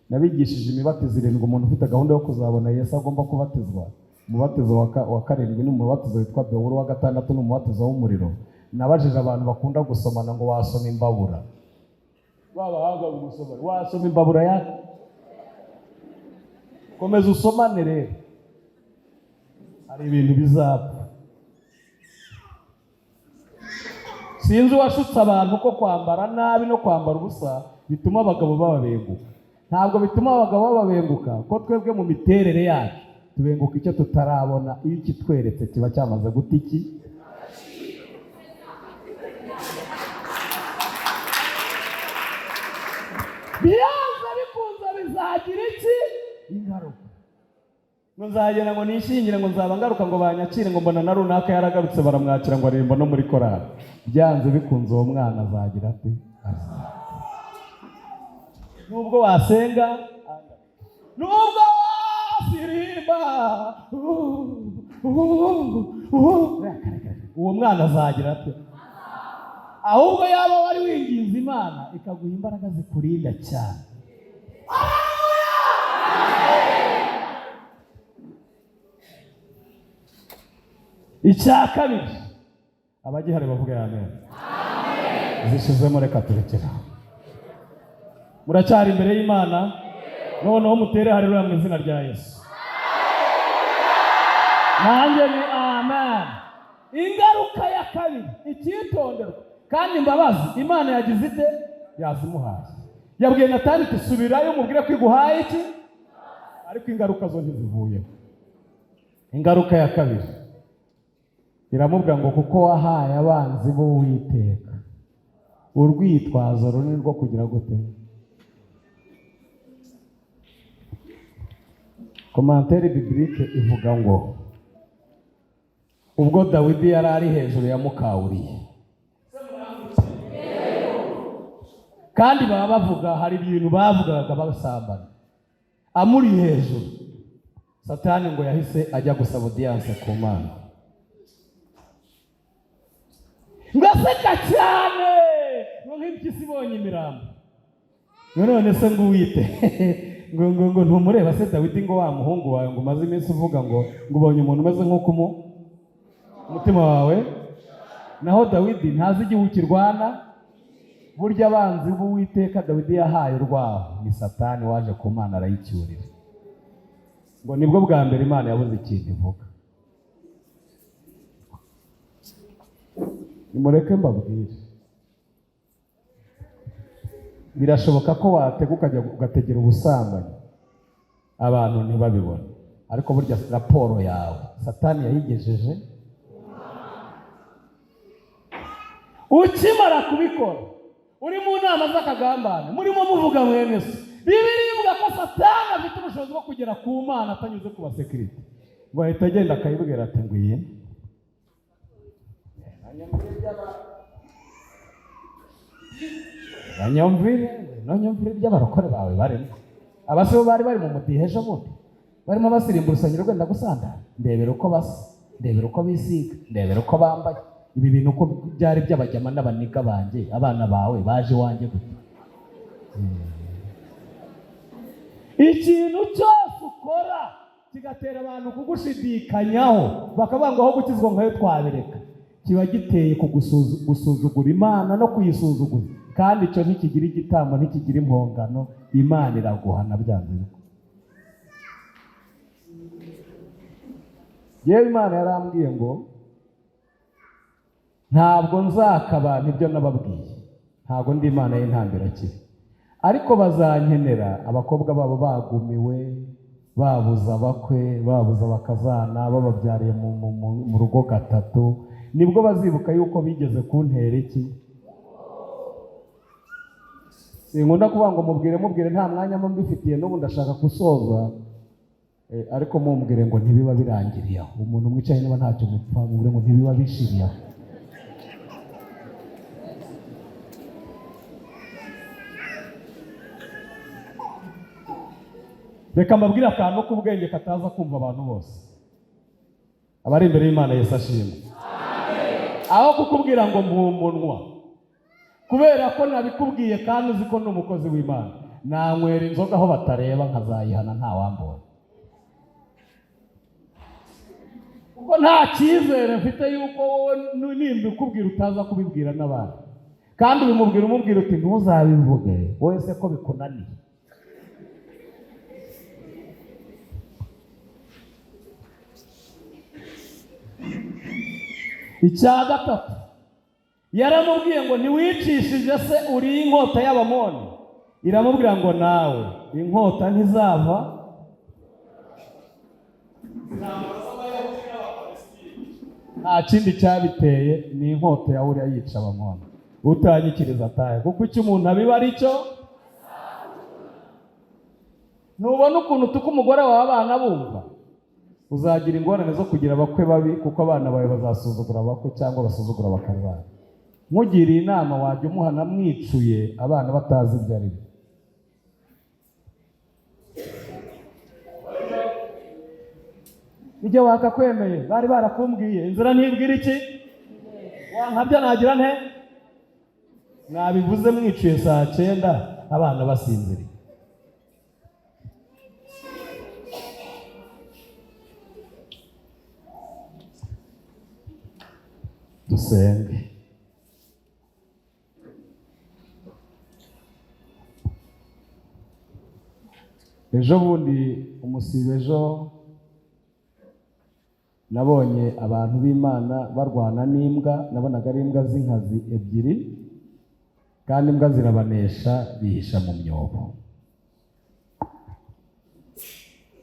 Nabigishije imibatizo 7 umuntu ufite gahunda yo kuzabona Yesu agomba kubatizwa. Umubatizo wa 7 ni umubatizo witwa Bewuru, wa 6 ni umubatizo w'umuriro. Nabajije abantu bakunda gusomana ngo wasoma imbabura. Babahaga gusoma, wasoma imbabura yake. Komeza usomane rero. Hari ibintu bizapfa. Sinzi washutse abantu ko kwambara nabi no kwambara ubusa bituma abagabo bababenguka. Ntabwo bituma abagabo bababenguka, ko twebwe mu miterere yacu tubenguka icyo tutarabona. Iyo kitweretse kiba cyamaze guta iki. Biyanze bikunze bizagira iki? Ingaruka. Ngo nzagenda ngo nishingire ngo nzaba ngaruka ngo banyakire ngo mbona na runaka yaragarutse baramwakira ngo arimbo no muri korali. Byanze bikunze uwo mwana azagira ati nubwo wasenga, nubwo wasirimba, uwo mwana azagira ati, ahubwo yaba wari winginze Imana ikaguha imbaraga zikurinda cyane. Icya kabiri, abagihari bavuga amen. Zishizemo reka turekera. Muracyari imbere y'Imana, noneho mutere haleluya mu izina rya Yesu. Nanjye ni amen. Ingaruka ya kabiri, icyitonderwa kandi imbabazi Imana yagize ite? Yazimuhaye. Yabwiye Natani tusubirayo mubwire ko iguhaye iki, ariko ingaruka zo ntizivuyeho. Ingaruka ya kabiri iramubwira ngo kuko wahaye abanzi b'Uwiteka urwitwazo runini rwo kugira gute? Komantere biblique ivuga ngo ubwo Dawidi yari ari hejuru ya Mukawuriye, kandi baba bavuga hari ibintu bavugaga basambana, amuri hejuru Satani ngo yahise ajya gusaba audience ku Mana, ngaseka cyane ngo nk'impyisi ibonye imirambo. None se ngo wite ngo ntumureba se Dawidi ngo wa muhungu wawe ngo umaze iminsi uvuga ngo ubonye umuntu umeze nk'uko umutima wawe, naho Dawidi ntazi igihugu kirwana. Burya abanzi b'Uwiteka Dawidi yahaye urwaho ni Satani waje ku Mana arayicyurira, ngo nibwo bwa mbere Imana yabuze ikintu ivuga. Nimureke mbabwire, birashoboka ko watega ukajya ugategera ubusambanyi abantu ntibabibone, ariko burya raporo yawe Satani yayigejeje. Ukimara kubikora uri mu nama z'akagambane, murimo muvuga mwene se, Bibiliya ivuga ko Satani afite ubushobozi bwo kugera ku Mana atanyuze ku basekirite, ngo ahita agenda akayibwira ati ngwino nanyumvire by'abarokore bawe barimo. Abasibo bari mu mudihe ejo bundi barimo basirimba urusengero rwenda gusandara, ndebera uko basa, ndebera uko bisiga, ndebera uko bambaye. Ibi bintu uko byari by'abajyama n'abaniga banjye, abana bawe baje wanjye gute? Ikintu cyose ukora kigatera abantu kugushidikanyaho, bakavuga ngo aho gukizwa nkayo twabireka, kiba giteye gusuzugura Imana no kuyisuzugura. Kandi icyo ntikigira igitambo, ntikigira impongano, Imana iraguhana byanze biko. Yewe Imana yarambwiye ngo ntabwo nzaka abantu ibyo nababwiye, ntabwo ndi Imana y'intambira kibi, ariko bazankenera abakobwa babo bagumiwe, babuza abakwe, babuza abakazana, bababyariye mu rugo gatatu, nibwo bazibuka yuko bigeze kuntera iki. Sinkunda kuvuga ngo mubwire nta mwanya mbifitiye, n'ubu ndashaka gusoza, ariko mumbwire ngo ntibiba birangiriye aho. Umuntu mwicaye niba ntacyo mupfa, mubwire ngo ntibiba bishiriye aho. Reka mbabwire akantu k'ubwenge kataza kumva abantu bose, abari imbere y'Imana Yesu ashimwe. Aho kukubwira ngo mpumunwa, kubera ko nabikubwiye kandi uzi ko ni umukozi w'Imana, nanywera inzoga aho batareba nkazayihana nta wambonye, kuko nta cyizere mfite yuko wowe nimba ukubwira utaza kubibwira n'abandi, kandi umubwira uti ntuzabivuge wowe se ko bikunaniye. Icya gatatu, yaramubwiye ngo ntiwicishije se uri inkota y'Abamoni, iramubwira ngo nawe inkota ntizava. Nta kindi cyabiteye, ni inkota ya Uriya yica Abamoni. Utanyikiriza atahe, kuko icyo umuntu abiba ari cyo. Nubona ukuntu utuka umugore wawe abana bumva, uzagira ingorane zo kugira abakwe babi, kuko abana bawe bazasuzugura abakwe cyangwa basuzugura abakazana. Mugiriye inama wajya umuhana mwicuye, abana batazi ibyo ari byo. Ibyo wakakwemeye bari barakumbwiye, inzira ntibwira iki, wankabya nagira nte. Nabivuze mwicuye saa 9 abana basinziriye. Dusenge. Ejo bundi umusibe ejo nabonye abantu b'Imana barwana n'imbwa, nabonaga ari imbwa z'inkazi ebyiri, kandi imbwa zirabanesha bihisha mu myobo.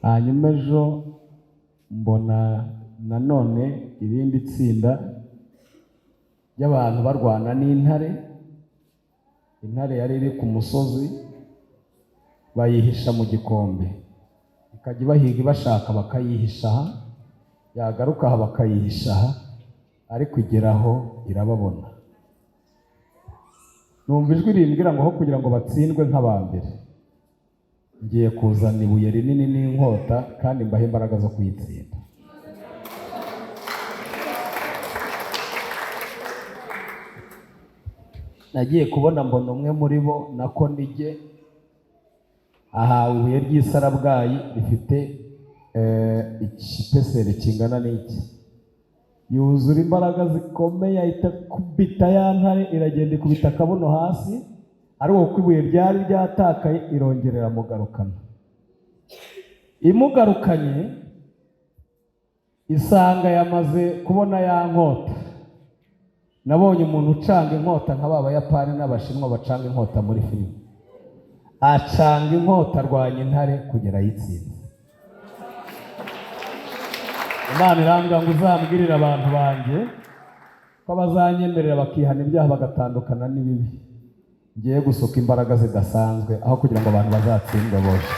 Hanyuma ejo mbona nanone irindi tsinda ry'abantu barwana n'intare. Intare yari iri ku musozi, bayihisha mu gikombe, bakajya bahiga bashaka bakayihisha aha, yagaruka aha bakayihisha aha, ariko igeraho irababona. Numva ijwi rimbwira ngo aho kugira ngo batsindwe nk'abambere, ngiye kuzana ibuye rinini n'inkota kandi mbahe imbaraga zo kuyitsinda. Nagiye kubona mbona umwe muri bo nako nige ahawe ibuye ry'isarabwayi rifite igipeseri kingana n'iki, yuzura imbaraga zikomeye, ahita kubita ya ntare, iragenda ikubita akabuno hasi, ariko kuko ibuye ryari ryatakaye irongerera mugarukana. Imugarukanye isanga yamaze kubona ya nkota. Nabonye umuntu ucanga inkota nka b'Abayapani n'Abashinwa bacanga inkota muri filime. Acanga inkota arwanya intare kugera ayitsinze. Imana irambwira ngo uzambwirire abantu banjye ko bazanyemerera bakihana ibyaha bagatandukana n'ibibi. Ngiye gusuka imbaraga zidasanzwe aho kugira ngo abantu bazatsindwe bose.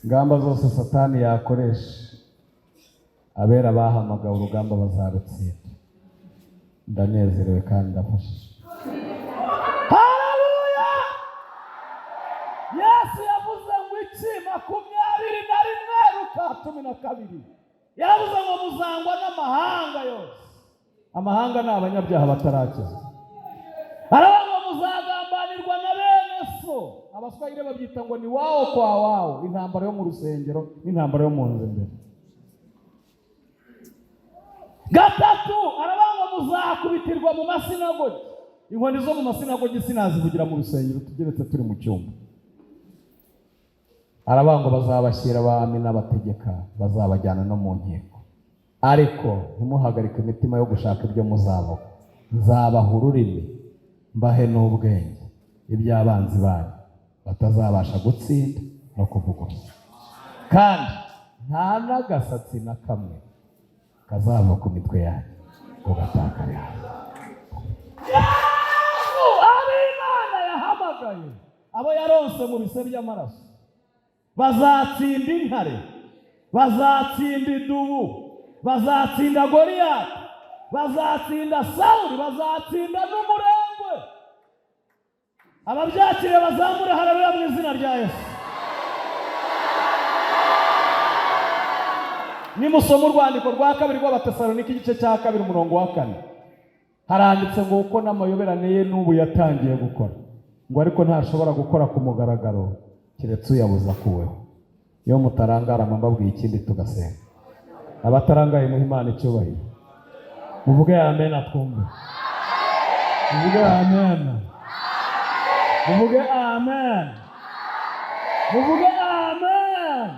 Ingamba zose Satani yakoresha, abera bahamagawe urugamba bazarutsinda. Ndanezerewe kandi ndafashije. Haleluya! Yesu yavuze ngo iki 21 Luka 12. Yavuze ngo muzangwa n'amahanga yose. Amahanga ni abanyabyaha batarakiza. Aravuga ngo muzagambanirwa na bene so. Abaswahili babyita ngo ni wao kwa wao, intambara yo mu rusengero n'intambara yo mu nzu imbere. Gatatu, aravuga ngo muzakubitirwa mu masinagogi. Inkoni zo mu masinagogi sinazivugira mu rusengero, tugeretse turi mu cyumba. Aravuga ngo bazabashyira abami n'abategeka, bazabajyana no mu nkiko. Ariko ntimuhagarike imitima yo gushaka ibyo muzavuga. Nzabaha ururimi, mbahe n'ubwenge, iby'abanzi banyu batazabasha gutsinda no kuvuguruza. Kandi nta n'agasatsi na kamwe kazava ku mitwe yanyu ngo gatakare hasi. Yesu ari Imana yahamagaye abo yaronse mu bise by'amaraso. Bazatsinda intare, bazatsinda idubu, bazatsinda Goliyati, bazatsinda Sawuli, bazatsinda n'umurengwe. Ababyakiriye bazamure haleluya mu izina rya Yesu. Nimusoma urwandiko rwa kabiri rw'Abatesalonike igice cya 2 umurongo wa 4, haranditse ngo uko n'amayoberane ye n'ubu yatangiye gukora, ngo ariko ntashobora gukora ku mugaragaro kiretse uyabuza kuweho. Iyo mutarangara mbabwiye ikindi tugasenga. Abatarangaye mu Imana icyubahiro. Muvuge amen atwumve. Muvuge amen. Muvuge amen. Muvuge amen.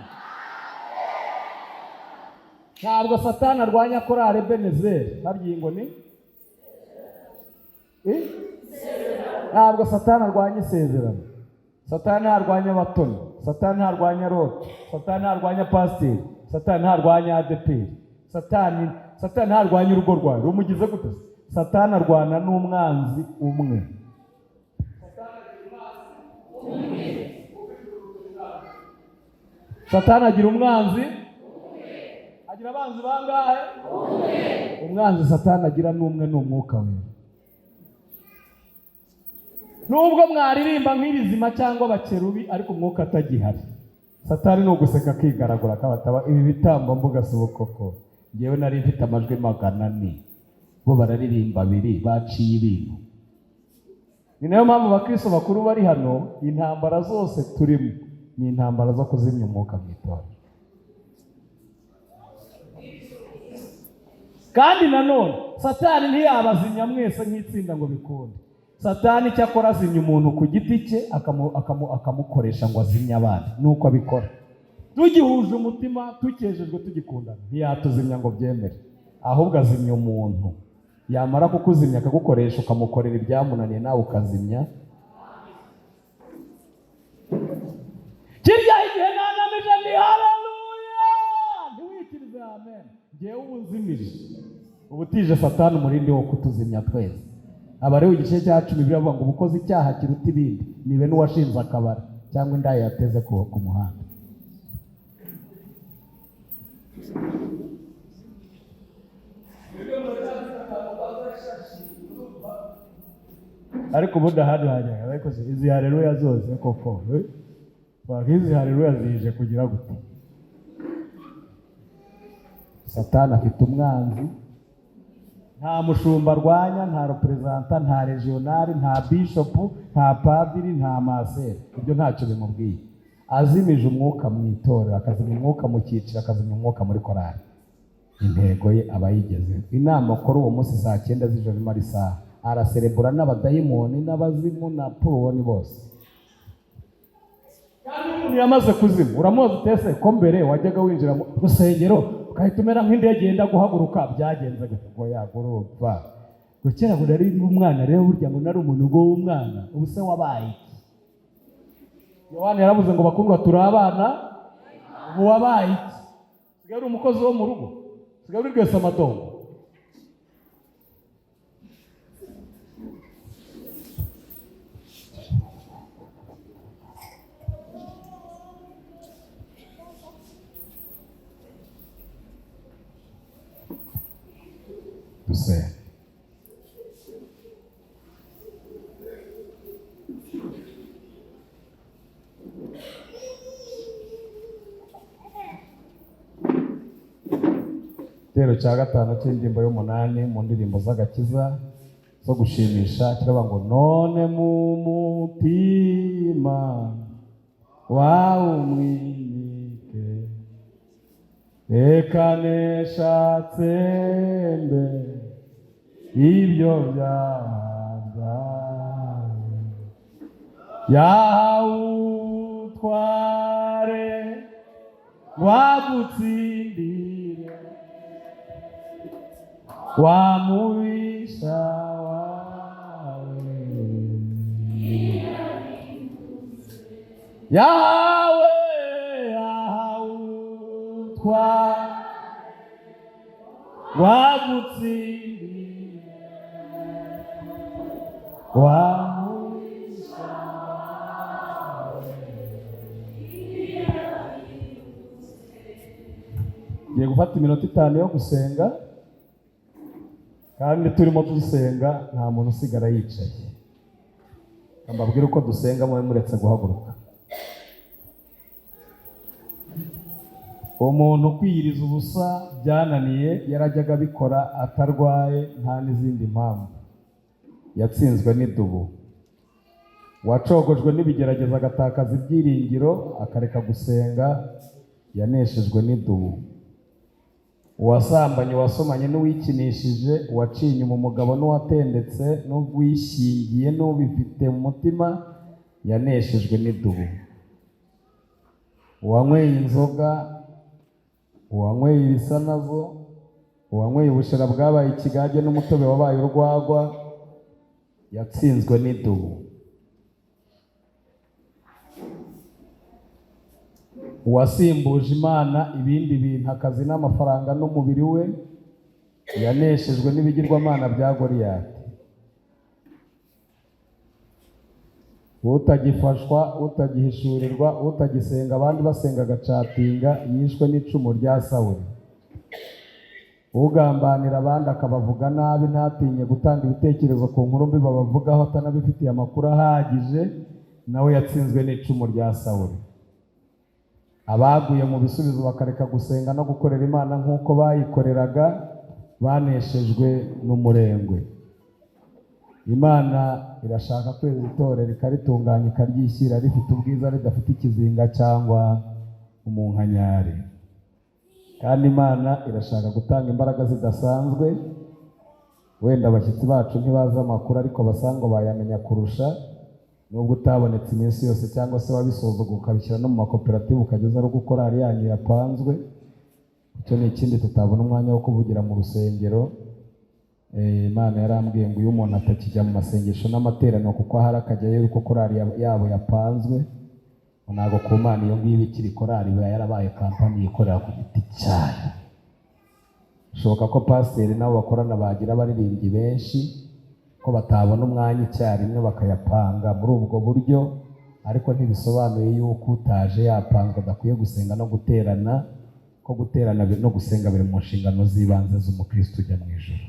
Ntabwo Satani arwanya korale Ebenezeri, harya ngo ni? Ntabwo Satani arwanya isezerano. Satani ntarwanya abatoni, Satani ntarwanya Loti, Satani ntarwanya pasiteri, Satani ntarwanya ADP, Satani ntarwanya urugo rwawe. Rumugize gute? Satani arwana n'umwanzi umwe. Satani agira umwanzi, agira abanzi bangahe? Umwanzi Satani agira n'umwe, n'umwuka wera. Nubwo mwaririmba nk'ibizima cyangwa abakerubi ariko umwuka atagihari, Satani no guseka akigaragura akabataba ibi bitambo mbuga subukoko. Ngewe nari mfite amajwi 400, bo bararirimba 2 baciye ibintu. Ni nayo mpamvu abakristo bakuru bari hano, intambara zose turimo ni intambara zo kuzimya umwuka mw'itorero. Kandi nanone Satani ntiyabazimya mwese nk'itsinda ngo bikunde. Satani cyakora azimya umuntu ku giti cye akamukoresha ngo azimye abandi. Nuko abikora. Tugihuje umutima, tukejejwe, tugikundana, ntiyatuzimya ngo byemere. Ahubwo azimya umuntu. Yamara kukuzimya akagukoresha ukamukorera ibyamunaniye nawe ukazimya. Kirya igihe nanamije ni haleluya. Ntiwikirize amen. Ngewe ubuzimije. Ubutije Satani umurindi wo kutuzimya twese. Abalewi igice cya 10 biravuga ngo ubukoze icyaha kiruta ibindi nibe n'uwashinze akabari cyangwa indaya yateze ku muhanda. Ariko ubundi ahandi hajyaga ariko izi haleluya zose koko izi haleluya zije kugira gute? Satani afite umwanzi, nta mushumba arwanya, nta representa, nta regional, nta bishop, nta padiri, nta maseri, ibyo ntacyo bimubwiye. Azimije umwuka mu itorero, akazimya umwuka mu cyiciro, akazimya umwuka muri korali. Intego ye abayigeze. Inama kuri uwo munsi saa 9 z'ijoro imara isaha, araserebura n'abadayimoni n'abazimu na puroni bose. Kandi yamaze kuzimu, uramuzi utese ko mbere wajyaga winjira mu rusengero ukahita umera nk'indege yenda guhaguruka, byagenze ngo yagurupfa. Gukera ngo nari umwana rero burya ngo nari umuntu ngo w'umwana, ubu se wabaye iki? Yohana yaravuze ngo bakundwa turi abana, ubu wabaye iki? Sigaye uri umukozi wo mu rugo, sigaye uri rwese amatongo. Dusenge. Igitero cya 5 cy'indirimbo y'umunani mu ndirimbo z'agakiza zo gushimisha kiravuga ngo none mu mutima wawe umwimike reka neshatse mbe ibyo byaha yawutware wagutsindire wamubisha wawe yawe yawutware wagutsindire wamubisha wawe. Ngiye gufata iminota 5 yo gusenga, kandi turimo dusenga nta muntu usigara yicaye. Mbabwira uko dusenga mwe muretse guhaguruka. Umuntu kwiyiriza ubusa byananiye yarajyaga bikora atarwaye nta n'izindi mpamvu. Yatsinzwe n'idubu. Wacogojwe n'ibigerageza agatakaza ibyiringiro akareka gusenga yaneshejwe n'idubu. Uwasambanye, wasomanye n'uwikinishije, waciye inyuma umugabo n'uwatendetse n'uwishingiye n'ubifite mu mutima yaneshejwe n'idubu. Uwanyweye inzoga, uwanyweye ibisa nazo, uwanyweye ubushera bwabaye ikigage n'umutobe wabaye urwagwa yatsinzwe n'idubu. Uwasimbuje Imana ibindi bintu, akazi n'amafaranga n'umubiri we yaneshejwe n'ibigirwamana bya Goliyati. Utagifashwa, utagihishurirwa, utagisenga abandi basenga agacatinga yishwe n'icumu rya Sawuli. Ugambanira abandi akabavuga nabi ntatinye gutanga ibitekerezo ku nkuru mbi babavugaho atanabifitiye amakuru ahagije nawe yatsinzwe n'icumu rya Sawuli. Abaguye mu bisubizo bakareka gusenga no gukorera Imana nk'uko bayikoreraga baneshejwe n'umurengwe. Imana irashaka kweza itorero ikaritunganya ikaryishyira rifite ubwiza ridafite ikizinga cyangwa umunkanyari. Kandi Imana irashaka gutanga imbaraga zidasanzwe. Wenda abashyitsi bacu ntibaza amakuru ariko basanga bayamenya kurusha, nubwo utabonetse iminsi yose cyangwa se wabisoza ukabishyira no mu makoperative ukageza ari gukora ari yanyu yapanzwe. Icyo ni ikindi tutabona umwanya wo kuvugira mu rusengero. Imana yarambwiye ngo uyu muntu atakijya mu masengesho n'amateraniro kuko hari akajyayo uko korali yabo yapanzwe. Ntabwo ku Mana iyo ngiyo ikiri korali iba yarabaye kampani yikorera ku giti cyayo. Bishoboka ko pasiteri nabo bakorana bagira abaririmbyi benshi, ko batabona umwanya icyarimwe bakayapanga muri ubwo buryo, ariko ntibisobanuye yuko utaje yapanzwe adakwiye gusenga no guterana, ko guterana no gusenga biri mu nshingano z'ibanze z'umukristo ujya mu ijuru.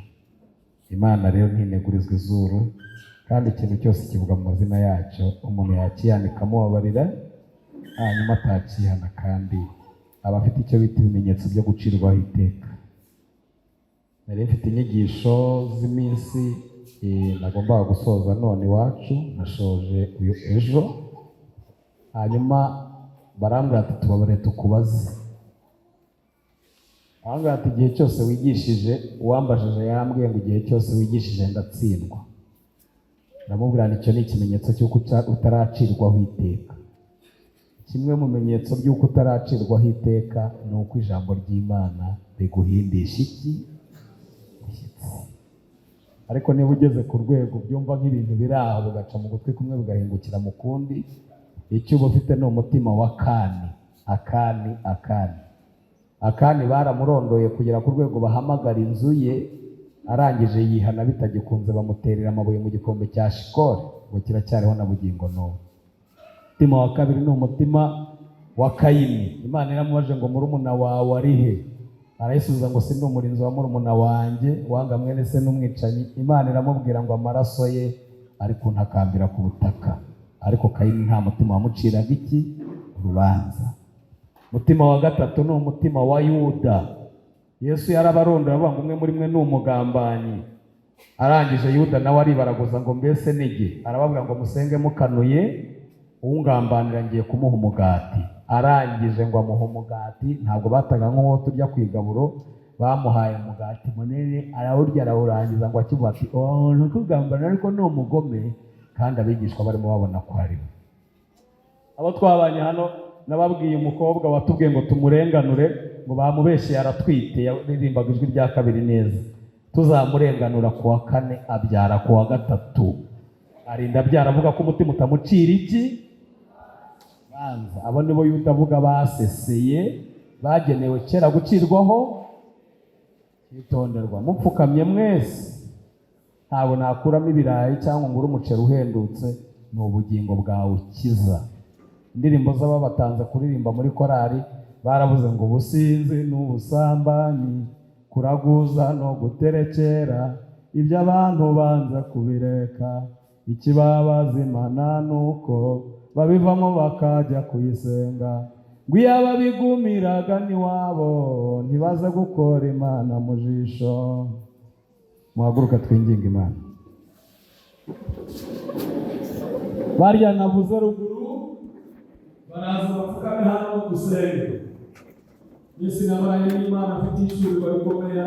Imana rero ntinegurizwa izuru, kandi ikintu cyose kivuga mu mazina yacyo umuntu yakiyanika amubabarira, hanyuma atakihana, kandi aba afite icyo bita ibimenyetso byo gucirwaho iteka. Nari mfite inyigisho z'iminsi nagombaga gusoza none iwacu, nashoje ejo, hanyuma barambwira ati tubabare tukubaze. Barambwira ati igihe cyose wigishije, uwambajije yambwiye ngo igihe cyose wigishije ndatsindwa. Ndamubwira nti icyo ni ikimenyetso cy'uko utaracirwaho iteka. Kimwe mu bimenyetso by'uko utaracirwaho iteka ni uko ijambo ry'Imana riguhindisha iki? Ariko niba ugeze ku rwego byumva nk'ibintu biri aho bigaca mu gutwi kumwe bigahingukira mu kundi, icyo uba ufite ni umutima wa Akani baramurondoye kugera ku rwego bahamagara inzu ye, arangije yihana bitagikunze bamuterera amabuye mu gikombe cya Shikori, ngo kiracyariho na bugingo n'ubu. Umutima wa kabiri ni umutima wa Kayini. Imana iramubajije ngo murumuna wawe ari he? Arayisubiza ngo si ndi umurinzi wa murumuna wanjye, wanga mwene se n'umwicanyi. Imana iramubwira ngo amaraso ye ari kuntakambira ku butaka. Ariko Kayini nta mutima wamuciraga iki? Urubanza. Umutima wa gatatu ni umutima wa Yuda. Yesu yarabarondoye avuga ngo umwe muri mwe ni umugambanyi. Arangije Yuda nawe aribaraguza ngo mbese nige. Arababwira ngo musenge mukanuye, uwungambanira ngiye kumuha umugati. Arangije ngo amuha umugati, ntabwo bataga nk'uwo turya ku igaburo, bamuhaye umugati munini, arawurya arawurangiza ngo akivuga ati ntukugambana ariko ni umugome, kandi abigishwa barimo babona ko ari we. Abo twabanye hano nababwiye umukobwa watubwiye ngo tumurenganure, ngo bamubeshye aratwite, yaririmbaga ijwi rya kabiri neza. Tuzamurenganura ku wa kane abyara ku wa gatatu, arinda abyara avuga ko umutima utamucira iki? Banza. Abo nibo Yuda avuga baseseye, bagenewe kera gucirwaho itonderwa. Mupfukamye mwese, ntabwo nakuramo ibirayi cyangwa ngura umuceri uhendutse, ni ubugingo bwawe ukiza. Indirimbo z'ababatanze kuririmba muri korari baravuze ngo ubusinzi n'ubusambanyi, kuraguza no guterekera, ibyo abantu banza kubireka, ikibabaza Imana nuko babivamo bakajya kuyisenga, ngo iyo ababigumiraga n'iwabo ntibaze gukora Imana mu jisho. Muhaguruka twinginga Imana. Barya navuze ruguru baraza bapfukame hano gusenga. Yesu namaranye n'Imana afite ishuri rikomeye.